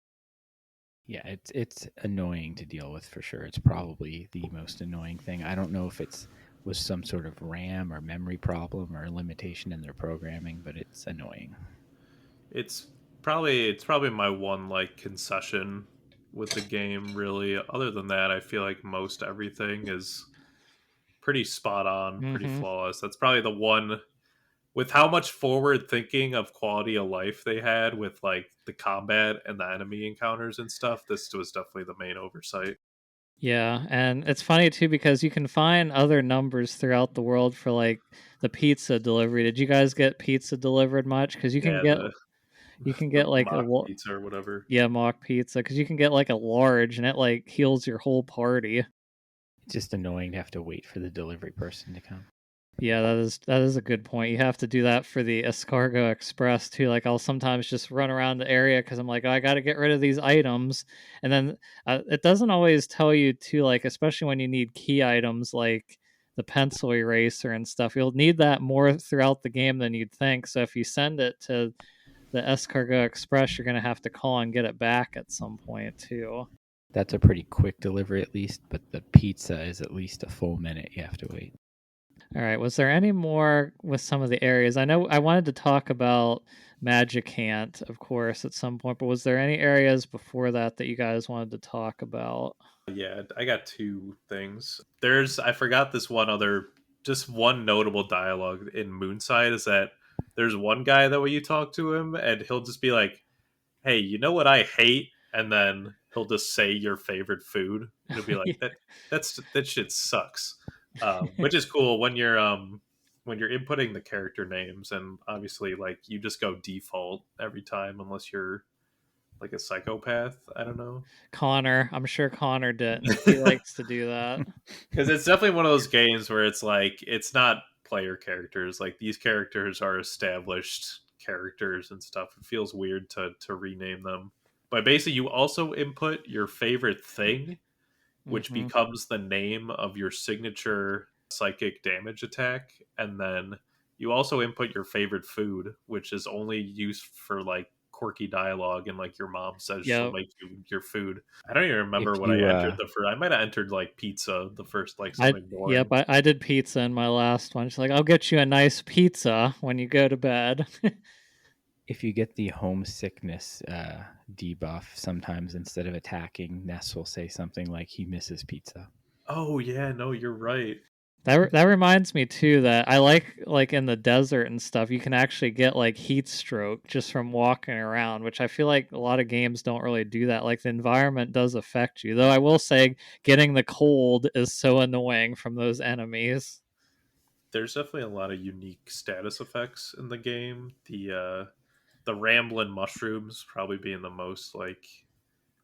Yeah, it's annoying to deal with for sure. It's probably the most annoying thing. I don't know if it's was some sort of RAM or memory problem or limitation in their programming, but it's annoying. It's probably my one like concession with the game. Really, other than that, I feel like most everything is pretty spot on, pretty Hmm. flawless. That's probably the one with how much forward thinking of quality of life they had with like the combat and the enemy encounters and stuff. This was definitely the main oversight. Yeah, and it's funny too because you can find other numbers throughout the world for like the pizza delivery. Did you guys get pizza delivered much? Because Yeah, you can the get like mock pizza or whatever. yeah, mock pizza because you can get like a large and it like heals your whole party. It's just annoying to have to wait for the delivery person to come. Yeah, that is a good point. You have to do that for the escargot express too. Like I'll sometimes just run around the area because I'm like, oh, I got to get rid of these items, and then it doesn't always tell you to like, especially when you need key items like the pencil eraser and stuff. You'll need that more throughout the game than you'd think. So if you send it to the escargot express, you're gonna have to call and get it back at some point too. That's a pretty quick delivery at least, but the pizza is at least a full minute you have to wait. All right. Was there any more with some of the areas? I know I wanted to talk about Magicant, of course, at some point, but was there any areas before that that you guys wanted to talk about? Yeah, I got two things. I forgot this one other, just one notable dialogue in Moonside is that there's one guy that when you talk to him and he'll just be like, hey, you know what I hate? And then he'll just say your favorite food. And it'll be like, that shit sucks. Which is cool when you're inputting the character names and obviously like you just go default every time unless you're like a psychopath. I don't know. Connor, I'm sure Connor didn't. He likes to do that. Because it's definitely one of those games where it's like it's not player characters. Like these characters are established characters and stuff. It feels weird to rename them. But basically, you also input your favorite thing, which Hmm. becomes the name of your signature psychic damage attack, and then you also input your favorite food, which is only used for like quirky dialogue and like your mom says she'll Yep. make you your food. I don't even If remember what I you entered the first. I might have entered like pizza the first, like I something yep, boring. I did pizza in my last one. She's like, I'll get you a nice pizza when you go to bed. if you get the homesickness debuff, sometimes instead of attacking, Ness will say something like he misses pizza. Oh yeah, no, you're right. That reminds me too that I like in the desert and stuff, you can actually get like heat stroke just from walking around, which I feel like a lot of games don't really do that. Like the environment does affect you. Though I will say getting the cold is so annoying from those enemies. There's definitely a lot of unique status effects in the game. The ramblin' mushrooms probably being the most like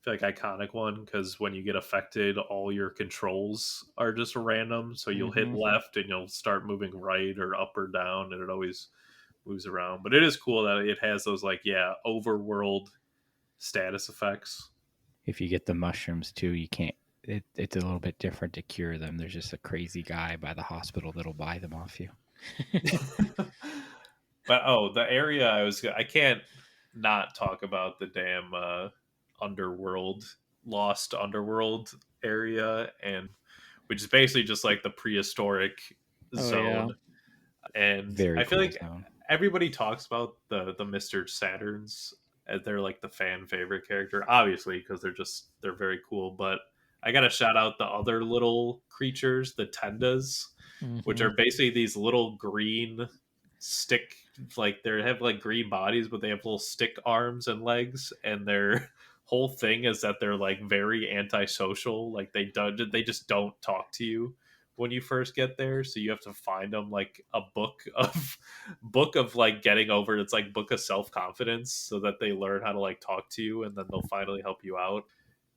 I feel like iconic one because when you get affected, all your controls are just random. So you'll hit Hmm. left and you'll start moving right or up or down, and it always moves around. But it is cool that it has those like overworld status effects. If you get the mushrooms too, you can't. It's a little bit different to cure them. There's just a crazy guy by the hospital that'll buy them off you. But the area I can't not talk about the damn underworld, lost underworld area, and which is basically just like the prehistoric Oh yeah. zone. And Very I feel cool like zone. everybody talks about the Mr. Saturns as they're like the fan favorite character, obviously because they're very cool. But I gotta shout out the other little creatures, the Tendas, which Hmm. are basically these little green stick, like they have like green bodies, but they have little stick arms and legs, and their whole thing is that they're like very antisocial. Like they just don't talk to you, when you first get there, so you have to find them like a book of like getting over, it's like book of self-confidence, so that they learn how to like talk to you, and then they'll finally help you out.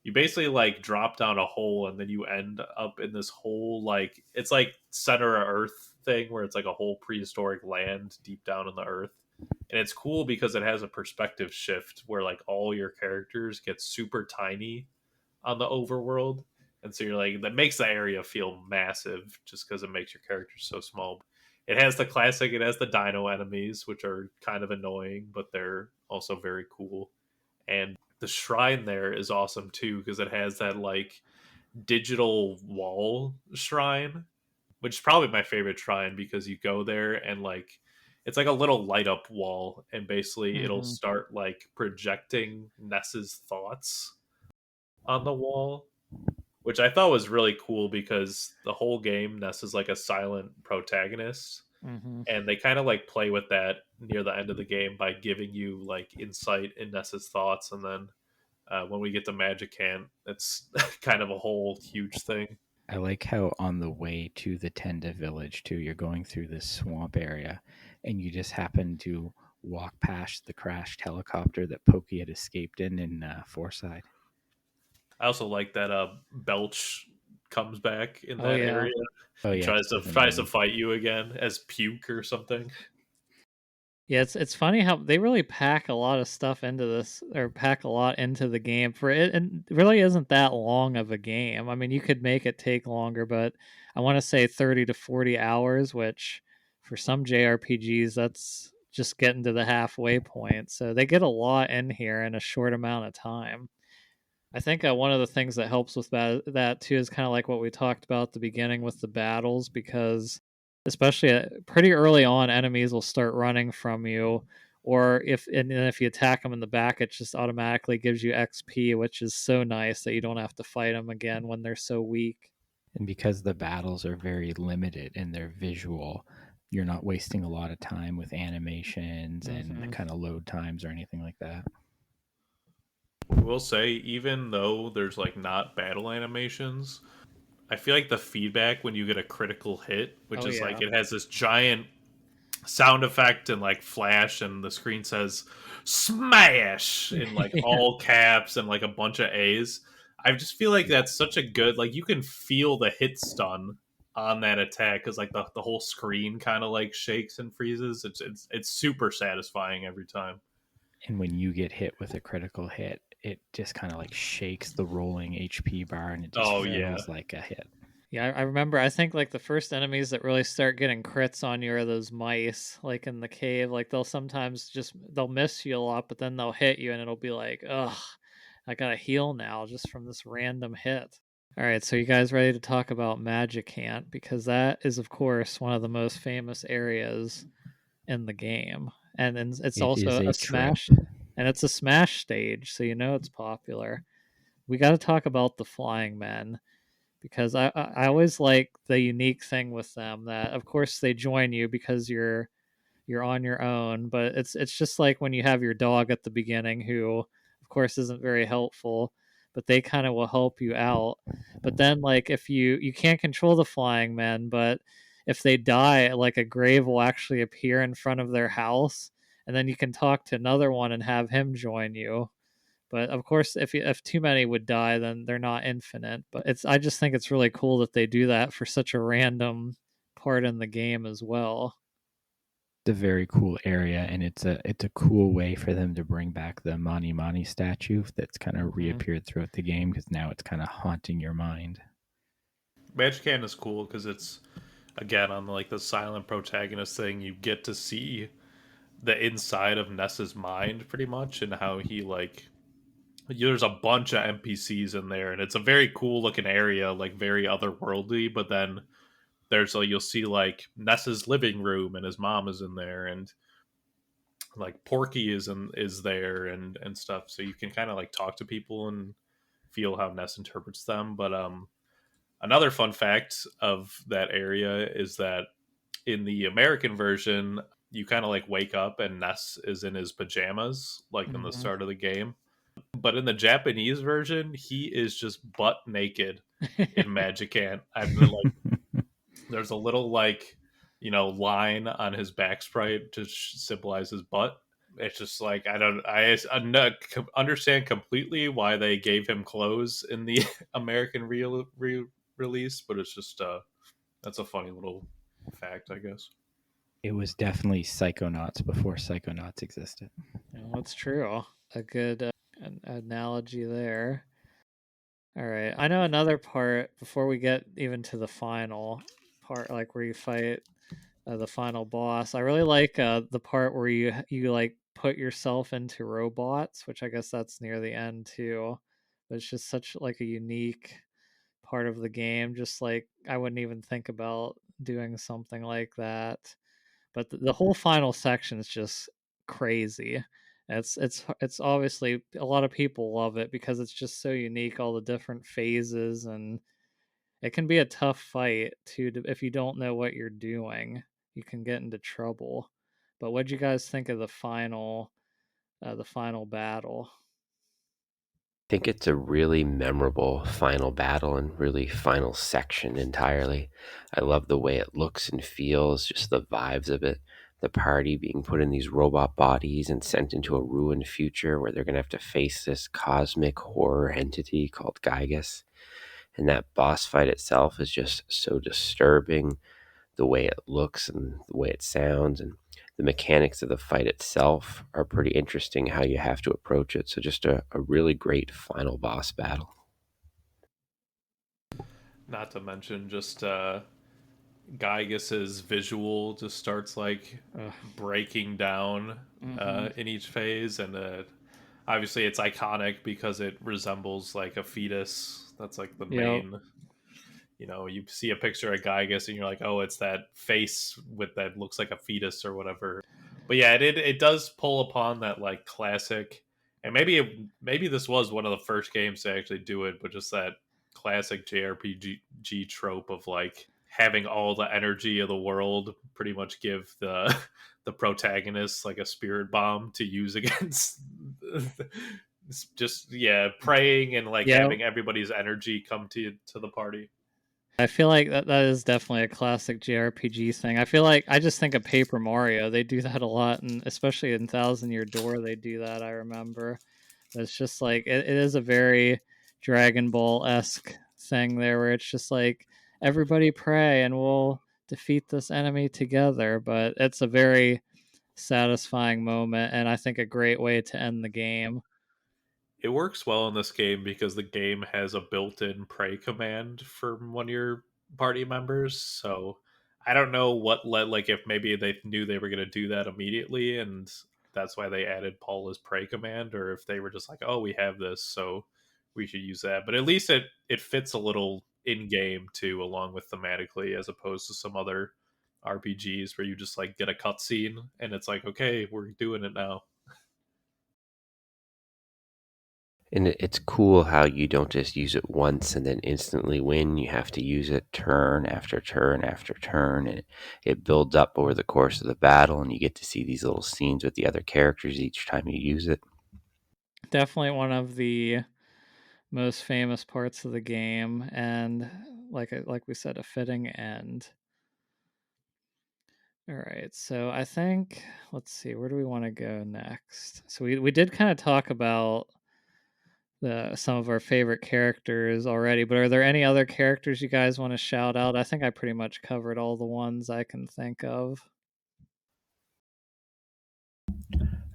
You basically like drop down a hole, and then you end up in this whole, like, it's like center of earth thing, where it's like a whole prehistoric land deep down in the earth. And it's cool because it has a perspective shift where like all your characters get super tiny on the overworld. And so you're like, that makes the area feel massive just because it makes your characters so small. It has the classic, it has the dino enemies, which are kind of annoying, but they're also very cool. And the shrine there is awesome too, because it has that like digital wall shrine, which is probably my favorite shrine, because you go there and like it's like a little light up wall, and basically it'll Mm-hmm. start like projecting Ness's thoughts on the wall, which I thought was really cool because the whole game Ness is like a silent protagonist, Mm-hmm. and they kind of like play with that near the end of the game by giving you like insight in Ness's thoughts. And then when we get to Magic Can, it's kind of a whole huge thing. I like how on the way to the Tenda village too, you're going through this swamp area, and you just happen to walk past the crashed helicopter that Pokey had escaped in Forsyth. I also like that Belch comes back in Oh that yeah. area. Oh He yeah, tries to fight you again as Puke or something. Yeah, it's funny how they really pack a lot of stuff into this, or pack a lot into the game for it, and it really isn't that long of a game. I mean, you could make it take longer, but I want to say 30 to 40 hours, which for some JRPGs, that's just getting to the halfway point. So they get a lot in here in a short amount of time. I think one of the things that helps with that too is kind of like what we talked about at the beginning with the battles, because especially pretty early on, enemies will start running from you, or if you attack them in the back, it just automatically gives you XP, which is so nice that you don't have to fight them again when they're so weak. And because the battles are very limited and they're visual, you're not wasting a lot of time with animations and Mm-hmm. kind of load times or anything like that. I will say, even though there's like not battle animations, I feel like the feedback when you get a critical hit, which Oh is yeah. like it has this giant sound effect and like flash, and the screen says smash in like Yeah. all caps and like a bunch of A's. I just feel like that's such a good, like, you can feel the hit stun on that attack, because like the whole screen kind of like shakes and freezes. It's super satisfying every time. And when you get hit with a critical hit, it just kind of like shakes the rolling HP bar and it just Oh yeah. feels like a hit. Yeah, I remember. I think like the first enemies that really start getting crits on you are those mice, like in the cave. Like they'll miss you a lot, but then they'll hit you, and it'll be like, ugh, I gotta heal now just from this random hit. All right, so you guys ready to talk about Magicant, because that is of course one of the most famous areas in the game, and then it's It is also a a trip. Smash, and it's a Smash stage, so you know it's popular. We got to talk about the Flying Men, because I always like the unique thing with them that of course they join you because you're on your own, but it's just like when you have your dog at the beginning, who of course isn't very helpful, but they kind of will help you out. But then like if you can't control the flying men, but if they die, like a grave will actually appear in front of their house, and then you can talk to another one and have him join you. But of course, if too many would die, then they're not infinite. But I just think it's really cool that they do that for such a random part in the game as well. It's a very cool area, and it's a cool way for them to bring back the Mani Mani statue that's kind of Mhm. reappeared throughout the game, because now it's kind of haunting your mind. Magic Can is cool because it's, again, on like the silent protagonist thing, you get to see the inside of Ness's mind pretty much, and how he like, there's a bunch of NPCs in there, and it's a very cool looking area, like very otherworldly. But then there's like, you'll see like Ness's living room, and his mom is in there, and like Porky is there, and stuff. So you can kind of like talk to people and feel how Ness interprets them. But another fun fact of that area is that in the American version, you kind of like wake up and Ness is in his pajamas, like in the Mhm. start of the game. But in the Japanese version, he is just butt naked in Magicant. I've been like, There's a little like line on his back sprite to symbolize his butt. It's just like understand completely why they gave him clothes in the American release, but it's just that's a funny little fact, I guess. It was definitely Psychonauts before Psychonauts existed. That's true. A good analogy there. All right. I know another part before we get even to the final part, like where you fight the final boss. I really like the part where you like put yourself into robots, which I guess that's near the end too. But it's just such like a unique part of the game. Just like I wouldn't even think about doing something like that. But the whole final section is just crazy. It's obviously a lot of people love it because it's just so unique, all the different phases, and it can be a tough fight too if you don't know what you're doing. You can get into trouble. But what'd you guys think of the final battle? Think it's a really memorable final battle and really final section entirely. I love the way it looks and feels, just the vibes of it. The party being put in these robot bodies and sent into a ruined future where they're going to have to face this cosmic horror entity called Gygus. And that boss fight itself is just so disturbing, the way it looks and the way it sounds, and the mechanics of the fight itself are pretty interesting, how you have to approach it. So just a really great final boss battle. Not to mention just Giygas's visual just starts like Ugh. breaking down in each phase, and obviously it's iconic because it resembles like a fetus. That's like the Yep. main. You see a picture of Gygas and you're like, oh, it's that face with that looks like a fetus or whatever. But yeah, it does pull upon that like classic, and maybe this was one of the first games to actually do it, but just that classic JRPG trope of like having all the energy of the world pretty much give the the protagonist like a spirit bomb to use against just praying and like Yep. having everybody's energy come to the party. I feel like that is definitely a classic JRPG thing. I feel like I just think of Paper Mario. They do that a lot, and especially in Thousand Year Door, they do that. I remember. It's just like it is a very Dragon Ball esque thing there, where it's just like everybody pray and we'll defeat this enemy together. But it's a very satisfying moment, and I think a great way to end the game. It works well in this game because the game has a built-in pray command for one of your party members. So I don't know what led, like if maybe they knew they were going to do that immediately, and that's why they added Paula's pray command, or if they were just like, oh, we have this, so we should use that. But at least it fits a little in game too, along with thematically, as opposed to some other RPGs where you just like get a cutscene and it's like, okay, we're doing it now. And it's cool how you don't just use it once and then instantly win. You have to use it turn after turn after turn, and it builds up over the course of the battle, and you get to see these little scenes with the other characters each time you use it. Definitely one of the most famous parts of the game, and like we said, a fitting end. All right, so I think let's see, where do we want to go next? So we did kind of talk about some of our favorite characters already, but are there any other characters you guys want to shout out? I think I pretty much covered all the ones I can think of.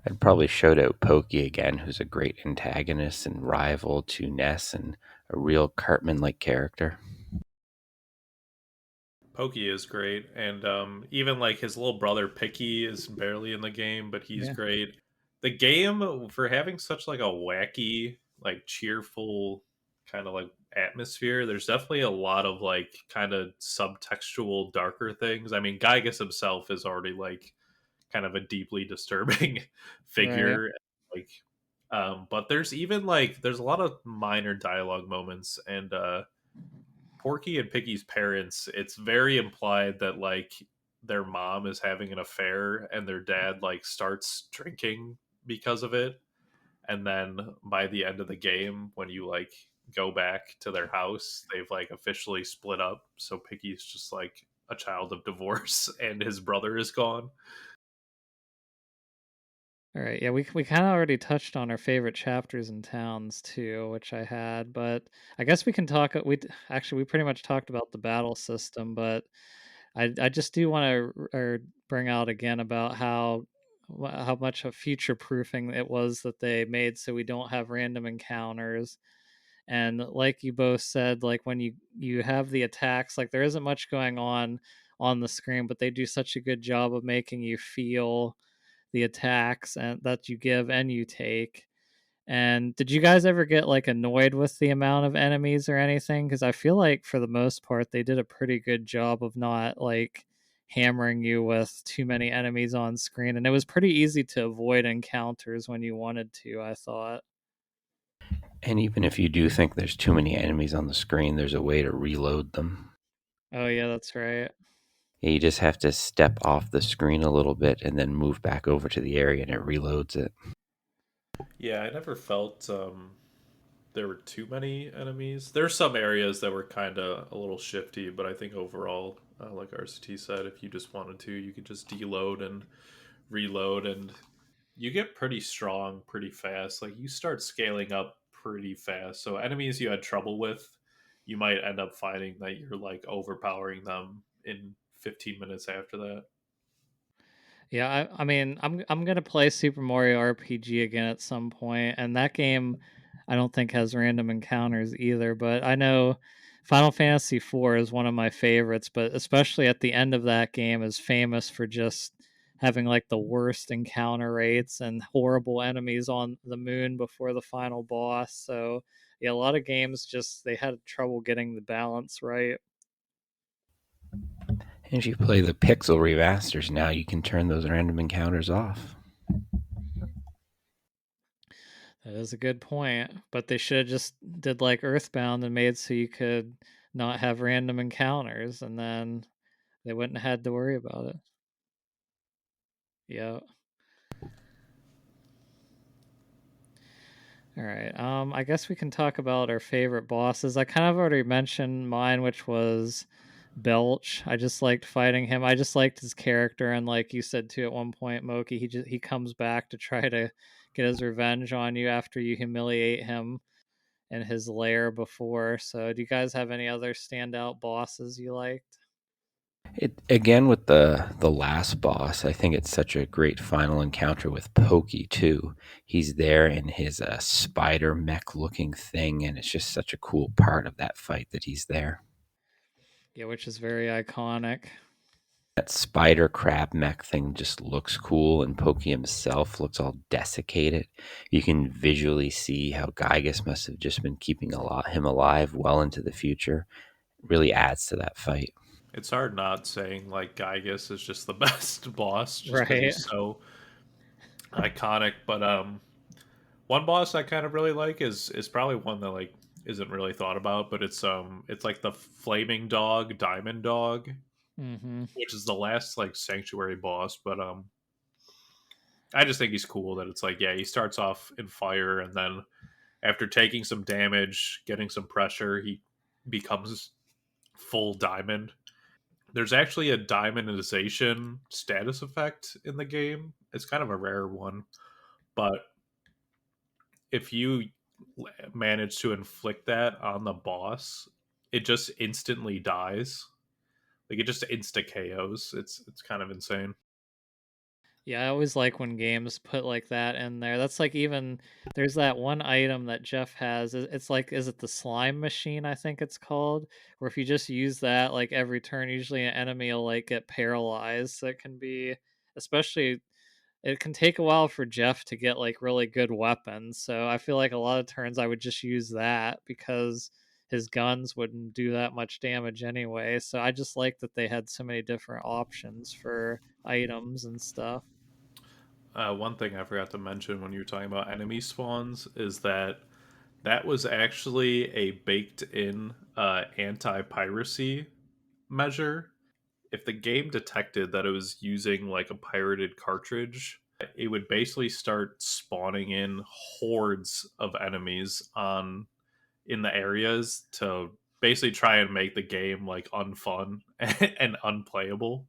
I'd probably shout out Pokey again, who's a great antagonist and rival to Ness and a real Cartman-like character. Pokey is great, and even like his little brother Picky is barely in the game, but he's Yeah. great. The game for having such like a wacky, like cheerful kind of like atmosphere, there's definitely a lot of like kind of subtextual darker things. I mean, Gygas himself is already like kind of a deeply disturbing Right. figure, like but there's a lot of minor dialogue moments, and Porky and Piggy's parents, it's very implied that like their mom is having an affair and their dad like starts drinking because of it. And then by the end of the game, when you like go back to their house, they've like officially split up. So Piggy's just like a child of divorce and his brother is gone. All right, yeah, we kind of already touched on our favorite chapters and towns too, which I had, but I guess we can talk. Actually we pretty much talked about the battle system, but I just do want to bring out again about how much of future proofing it was that they made so we don't have random encounters. And like you both said, like when you have the attacks, like there isn't much going on the screen, but they do such a good job of making you feel the attacks and that you give and you take. And did you guys ever get like annoyed with the amount of enemies or anything? Because I feel like for the most part they did a pretty good job of not like hammering you with too many enemies on screen, and it was pretty easy to avoid encounters when you wanted to, I thought. And even if you do think there's too many enemies on the screen, there's a way to reload them. Oh yeah, that's right. You just have to step off the screen a little bit and then move back over to the area and it reloads it. Yeah, I never felt there were too many enemies. There's some areas that were kind of a little shifty, but I think overall, like RCT said, if you just wanted to, you could just deload and reload, and you get pretty strong pretty fast. Like you start scaling up pretty fast. So enemies you had trouble with, you might end up finding that you're like overpowering them in 15 minutes after that. Yeah, I mean, I'm gonna play Super Mario RPG again at some point, and that game I don't think has random encounters either. But I know Final Fantasy IV is one of my favorites, but especially at the end of that game is famous for just having like the worst encounter rates and horrible enemies on the moon before the final boss. So yeah, a lot of games just they had trouble getting the balance right. And if you play the Pixel remasters now, you can turn those random encounters off. That is a good point, but they should have just did like Earthbound and made so you could not have random encounters, and then they wouldn't have had to worry about it. Yeah. All right. I guess we can talk about our favorite bosses. I kind of already mentioned mine, which was Belch. I just liked fighting him. I just liked his character, and like you said too, at one point, Moki, he comes back to try to get his revenge on you after you humiliate him in his lair before. So, do you guys have any other standout bosses you liked? It again with the last boss. I think it's such a great final encounter with Pokey too. He's there in his spider mech looking thing, and it's just such a cool part of that fight that he's there. Yeah, which is very iconic. That spider crab mech thing just looks cool, and Pokey himself looks all desiccated. You can visually see how Gygus must have just been keeping him alive well into the future. It really adds to that fight. It's hard not saying like Gygus is just the best boss just because Right. he's so iconic. But one boss I kind of really like is probably one that like isn't really thought about, but it's like the flaming dog, diamond dog, Mm-hmm. which is the last like sanctuary boss. But I just think he's cool that it's like yeah, he starts off in fire and then after taking some damage, getting some pressure, he becomes full diamond. There's actually a diamondization status effect in the game. It's kind of a rare one, but if you manage to inflict that on the boss, it just instantly dies. Like it just insta KOs. It's kind of insane. Yeah, I always like when games put like that in there. That's like even there's that one item that Jeff has. It's like is it the slime machine? I think it's called. Where if you just use that like every turn, usually an enemy will like get paralyzed. So it can be especially it can take a while for Jeff to get like really good weapons. So I feel like a lot of turns I would just use that because his guns wouldn't do that much damage anyway. So I just like that they had so many different options for items and stuff. One thing I forgot to mention when you were talking about enemy spawns is that that was actually a baked in anti piracy measure. If the game detected that it was using like a pirated cartridge, it would basically start spawning in hordes of enemies on in the areas to basically try and make the game like unfun and unplayable.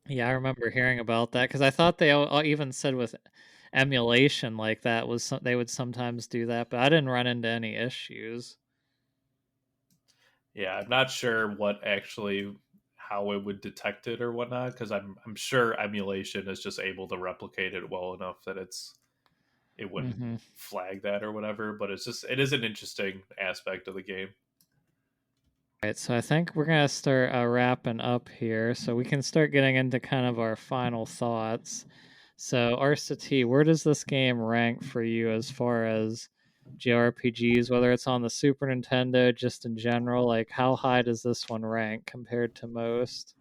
Yeah, I remember hearing about that because I thought they even said with emulation like that was they would sometimes do that, but I didn't run into any issues. Yeah, I'm not sure what actually how it would detect it or whatnot, because I'm sure emulation is just able to replicate it well enough that it wouldn't Hmm. flag that or whatever. But it is an interesting aspect of the game. Right, so I think we're gonna start wrapping up here, so we can start getting into kind of our final thoughts. So, RCT, where does this game rank for you as far as JRPGs, whether it's on the Super Nintendo, just in general? Like, how high does this one rank compared to most?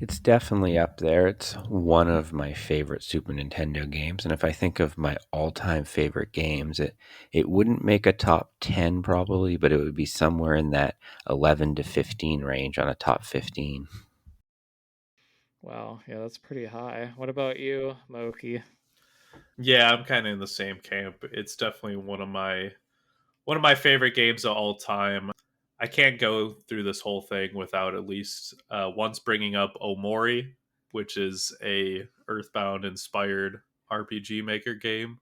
It's definitely up there. It's one of my favorite Super Nintendo games, and if I think of my all-time favorite games, it wouldn't make a top 10 probably, but it would be somewhere in that 11 to 15 range on a top 15. Wow, yeah, that's pretty high. What about you, Moki? Yeah, I'm kind of in the same camp. It's definitely one of my favorite games of all time. I can't go through this whole thing without at least once bringing up Omori, which is a Earthbound inspired RPG Maker game.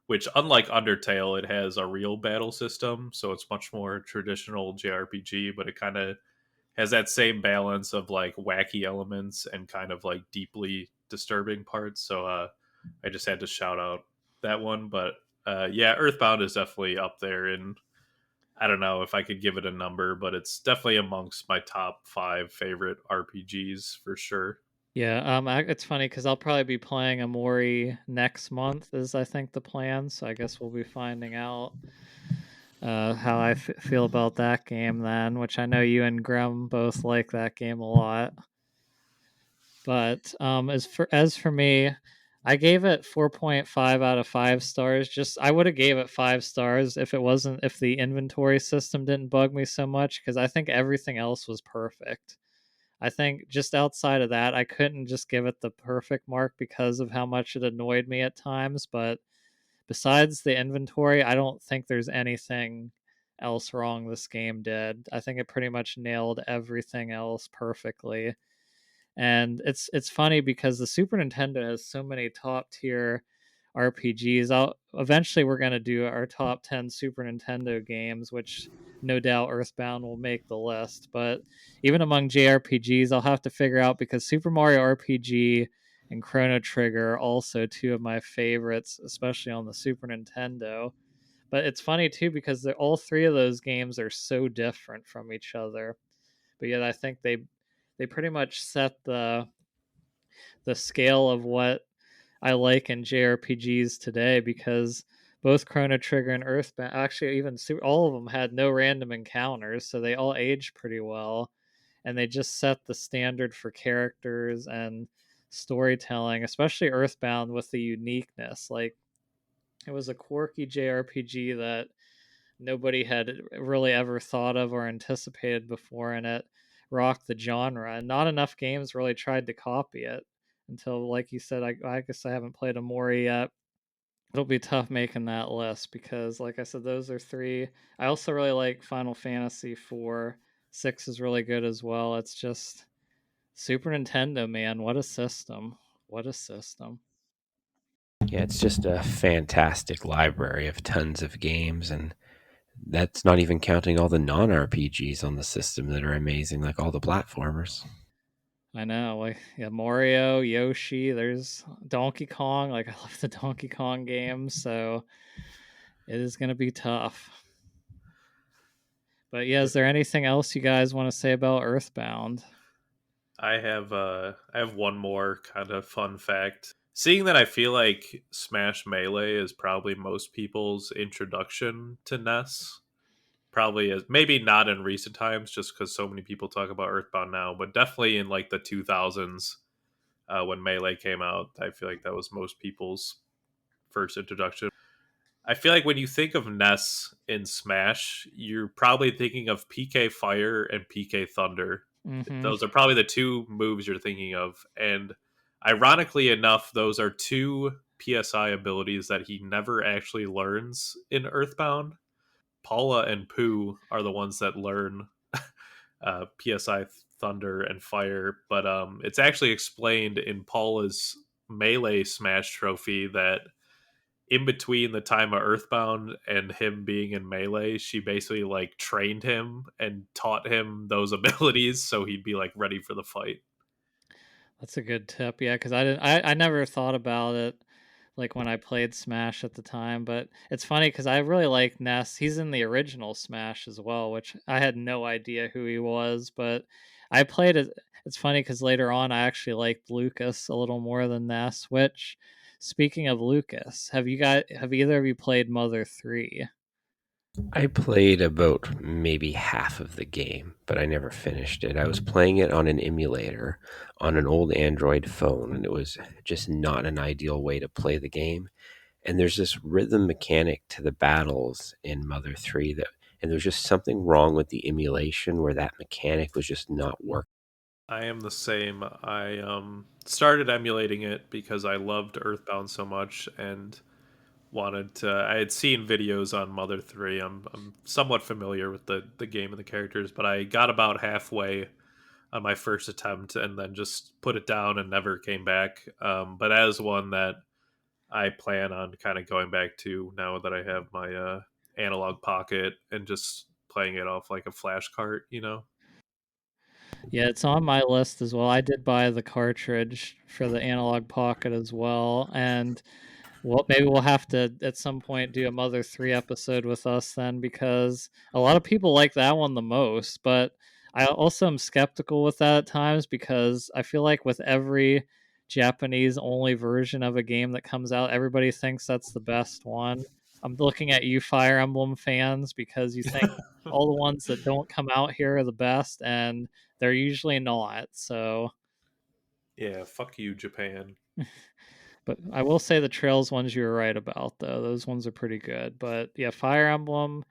Which, unlike Undertale, it has a real battle system, so it's much more traditional JRPG, but it kind of has that same balance of like wacky elements and kind of like deeply disturbing parts. So I just had to shout out that one. But yeah, Earthbound is definitely up there, and I don't know if I could give it a number, but it's definitely amongst my top 5 favorite RPGs for sure. Yeah, it's funny because I'll probably be playing Amori next month, is I think the plan. So I guess we'll be finding out how I feel about that game then, which I know you and Graham both like that game a lot. But as for me, I gave it 4.5 out of 5 stars. Just I would have gave it 5 stars if the inventory system didn't bug me so much because I think everything else was perfect. I think just outside of that, I couldn't just give it the perfect mark because of how much it annoyed me at times, but besides the inventory, I don't think there's anything else wrong this game did. I think it pretty much nailed everything else perfectly. And it's funny because the Super Nintendo has so many top tier RPGs. Eventually we're going to do our top 10 Super Nintendo games, which no doubt Earthbound will make the list. But even among JRPGs, I'll have to figure out because Super Mario RPG and Chrono Trigger are also two of my favorites, especially on the Super Nintendo. But it's funny too because all three of those games are so different from each other. But yet I think they pretty much set the scale of what I like in JRPGs today because both Chrono Trigger and Earthbound, actually even all of them had no random encounters, so they all aged pretty well, and they just set the standard for characters and storytelling, especially Earthbound with the uniqueness. Like it was a quirky JRPG that nobody had really ever thought of or anticipated before, and it rocked the genre. And not enough games really tried to copy it until, like you said, I guess I haven't played Amori yet. It'll be tough making that list because, like I said, those are three. I also really like Final Fantasy 4. 6 is really good as well. It's just Super Nintendo, man. What a system. What a system. Yeah, it's just a fantastic library of tons of games, and that's not even counting all the non RPGs on the system that are amazing, like all the platformers. I know, like yeah, Mario, Yoshi, there's Donkey Kong. Like I love the Donkey Kong games, so it is gonna be tough. But yeah, is there anything else you guys want to say about Earthbound? I have one more kind of fun fact. Seeing that I feel like Smash Melee is probably most people's introduction to NES. Probably is maybe not in recent times just because so many people talk about Earthbound now, but definitely in like the 2000s when Melee came out, I feel like that was most people's first introduction. I feel like when you think of Ness in Smash, you're probably thinking of PK Fire and PK Thunder. Mm-hmm. Those are probably the two moves you're thinking of. And ironically enough, those are two PSI abilities that he never actually learns in Earthbound. Paula and Pooh are the ones that learn PSI Thunder and Fire, but it's actually explained in Paula's Melee Smash trophy that in between the time of Earthbound and him being in Melee, she basically like trained him and taught him those abilities so he'd be like ready for the fight. That's a good tip. Yeah, because I never thought about it like when I played Smash at the time. But it's funny because I really like Ness. He's in the original Smash as well, which I had no idea who he was. But I played it. It's funny because later on I actually liked Lucas a little more than Ness. Which, speaking of Lucas, have either of you played Mother 3? I played about maybe half of the game, but I never finished it. I was playing it on an emulator on an old Android phone, and it was just not an ideal way to play the game. And there's this rhythm mechanic to the battles in Mother 3 and there's just something wrong with the emulation where that mechanic was just not working. I am the same. I started emulating it because I loved Earthbound so much and wanted to. I had seen videos on Mother 3. I'm somewhat familiar with the game and the characters, but I got about halfway on my first attempt and then just put it down and never came back. But as one that I plan on kind of going back to now that I have my analog pocket and just playing it off like a flash cart, you know? Yeah, it's on my list as well. I did buy the cartridge for the Analog Pocket as well, and well, maybe we'll have to at some point do a Mother 3 episode with us then, because a lot of people like that one the most, but I also am skeptical with that at times because I feel like with every Japanese only version of a game that comes out, everybody thinks that's the best one. I'm looking at you, Fire Emblem fans, because you think all the ones that don't come out here are the best, and they're usually not. So, Yeah, fuck you, Japan. but I will say the Trails ones you were right about, though. Those ones are pretty good. But yeah, Fire Emblem.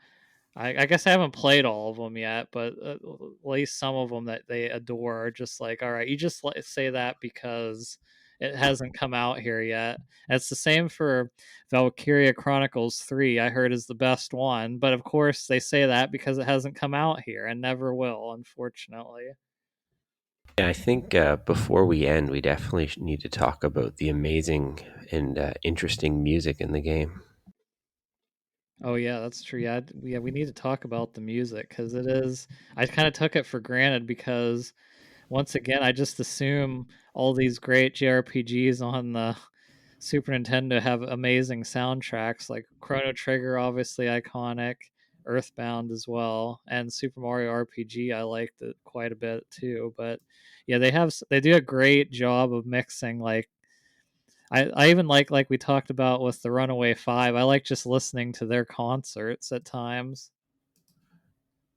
I guess I haven't played all of them yet, but at least some of them that they adore are just like, all right, you just say that because it hasn't come out here yet. And it's the same for Valkyria Chronicles 3. I heard is the best one, but of course they say that because it hasn't come out here and never will, unfortunately. Yeah, I think before we end, we definitely need to talk about the amazing and interesting music in the game. Oh yeah, that's true. Yeah, we need to talk about the music because it is. I kind of took it for granted because once again, I just assume all these great JRPGs on the Super Nintendo have amazing soundtracks, like Chrono Trigger, obviously iconic, Earthbound as well, and Super Mario RPG. I liked it quite a bit too. But yeah, they do a great job of mixing like I even like we talked about with the Runaway Five. I like just listening to their concerts at times.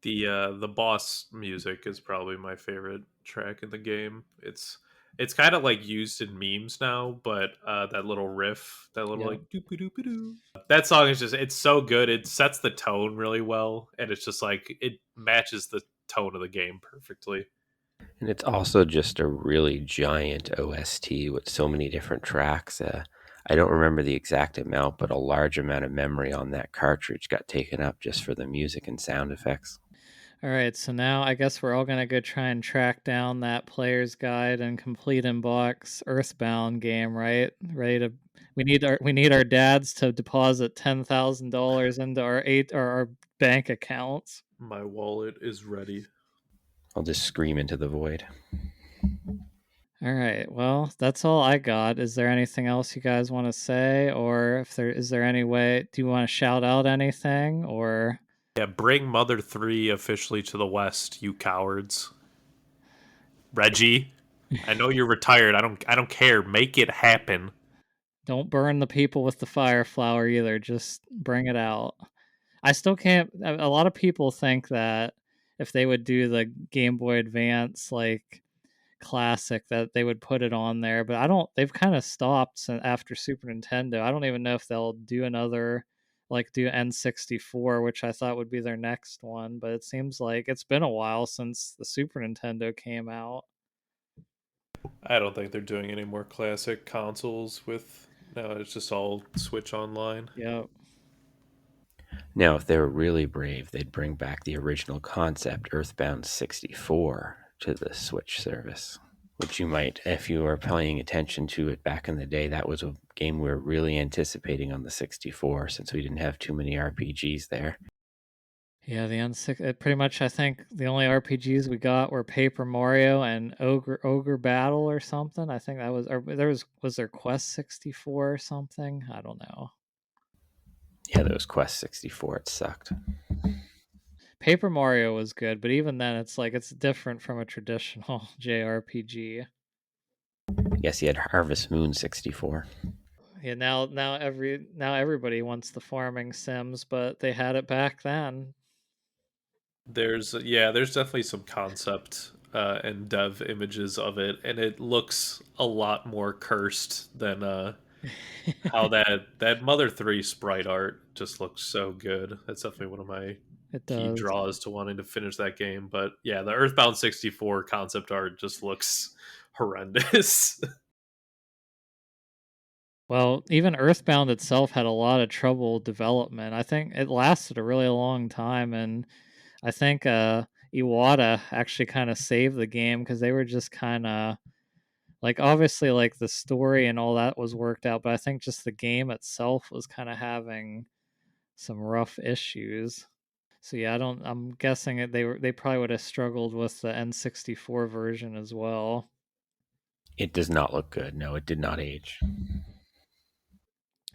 The boss music is probably my favorite track in the game. It's kind of like used in memes now, but that little riff, that little Yeah. like doop doop doo, that song is just it's so good. It sets the tone really well, and it's just like it matches the tone of the game perfectly. And it's also just a really giant OST with so many different tracks. I don't remember the exact amount, but a large amount of memory on that cartridge got taken up just for the music and sound effects. All right, so now I guess we're all gonna go try and track down that player's guide and complete in box Earthbound game, right? Ready to we need our dads to deposit $10,000 into our bank accounts. My wallet is ready. I'll just scream into the void. All right, well, that's all I got. Is there anything else you guys want to say, or if there is there any way? Do you want to shout out anything, or Yeah, bring Mother 3 officially to the West, you cowards. Reggie, I know you're retired. I don't care. Make it happen. don't burn the people with the fire flower either? Just bring it out. I still can't. A lot of people think that if they would do the Game Boy Advance like classic, that they would put it on there, but I don't. They've kind of stopped after Super Nintendo. I don't even know if they'll do another, like do N64, which I thought would be their next one. But it seems like it's been a while since the Super Nintendo came out. I don't think they're doing any more classic consoles with. No, it's just all Switch Online. Yeah. Now, if they were really brave, they'd bring back the original concept, Earthbound 64, to the Switch service. Which you might, if you were paying attention to it back in the day, that was a game we were really anticipating on the 64 since we didn't have too many RPGs there. Yeah, the N6. Pretty much, I think the only RPGs we got were Paper Mario and Ogre Battle or something. I think that was. Or was there Quest 64 or something? I don't know. Yeah, those Quest 64, it sucked. Paper Mario was good, but even then, it's like it's different from a traditional JRPG. Yes, he had Harvest Moon 64. Yeah, now everybody wants the farming sims, but they had it back then. There's definitely some concept and dev images of it, and it looks a lot more cursed than how that Mother 3 sprite art just looks so good. That's definitely one of my It key does. draws to wanting to finish that game. But yeah, the Earthbound 64 concept art just looks horrendous. Well, even Earthbound itself had a lot of trouble development. I think it lasted a really long time, and I think Iwata actually kind of saved the game because they were just kind of like obviously like the story and all that was worked out, but I think just the game itself was kind of having some rough issues. So yeah, I'm guessing they probably would have struggled with the N64 version as well. It does not look good. No, it did not age.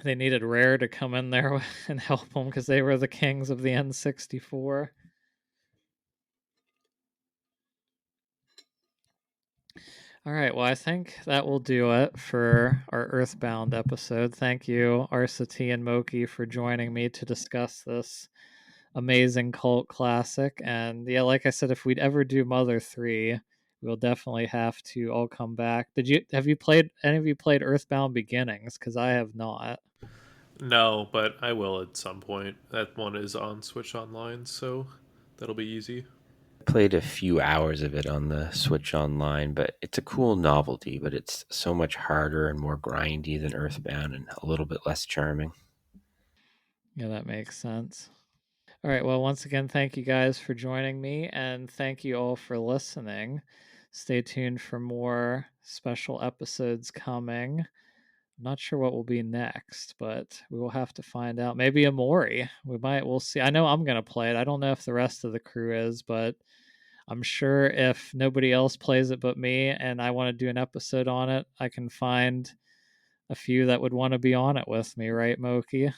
They needed Rare to come in there and help them because they were the kings of the N64. All right, well, I think that will do it for our Earthbound episode. Thank you, Arcitee and Mokey, for joining me to discuss this amazing cult classic. And yeah, like I said, if we'd ever do Mother 3, we'll definitely have to all come back. Have you played any of you played Earthbound Beginnings? Because I have not. No, but I will at some point. That one is on Switch Online, so that'll be easy. Played a few hours of it on the Switch Online, but it's a cool novelty, but it's so much harder and more grindy than Earthbound and a little bit less charming. Yeah, that makes sense. All right. Well, once again, thank you guys for joining me, and thank you all for listening. Stay tuned for more special episodes coming. I'm not sure what will be next, but we will have to find out. Maybe a Mori. We'll see. I know I'm going to play it. I don't know if the rest of the crew is, but I'm sure if nobody else plays it but me and I want to do an episode on it, I can find a few that would want to be on it with me, right, Moki?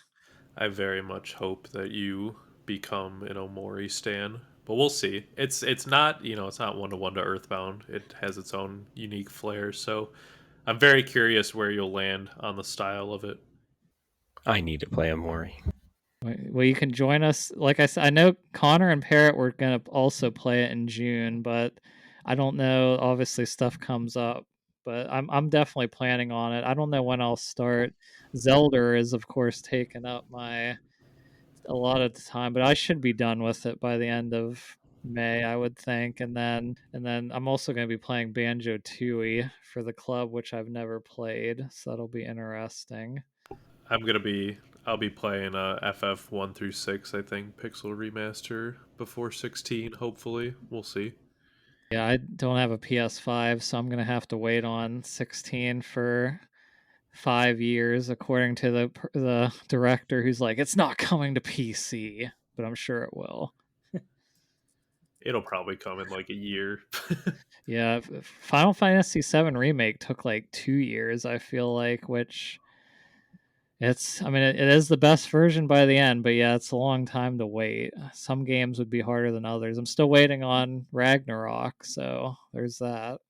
I very much hope that you become an Omori stan, but we'll see. It's not it's not 1-to-1 to Earthbound. It has its own unique flair. So I'm very curious where you'll land on the style of it. I need to play Amori. Well, you can join us. Like I said, I know Connor and Parrot were going to also play it in June, but I don't know. Obviously, stuff comes up, but I'm definitely planning on it. I don't know when I'll start. Zelda is, of course, taking up a lot of the time, but I should be done with it by the end of May, I would think. And then I'm also going to be playing Banjo Tooie for the club, which I've never played, so that'll be interesting. I'll be playing FF 1 through 6. I think Pixel Remaster before 16. Hopefully, we'll see. Yeah, I don't have a PS5, so I'm gonna have to wait on 16 for 5 years, according to the director, who's like, it's not coming to PC, but I'm sure it will. It'll probably come in like a year. Yeah, Final Fantasy VII Remake took like 2 years, I feel like, which I mean, it is the best version by the end, but yeah, it's a long time to wait. Some games would be harder than others. I'm still waiting on Ragnarok, so there's that.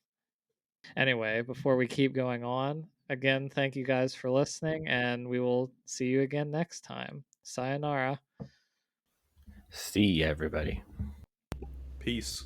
Anyway, before we keep going on, again, thank you guys for listening, and we will see you again next time. Sayonara. See everybody. Peace.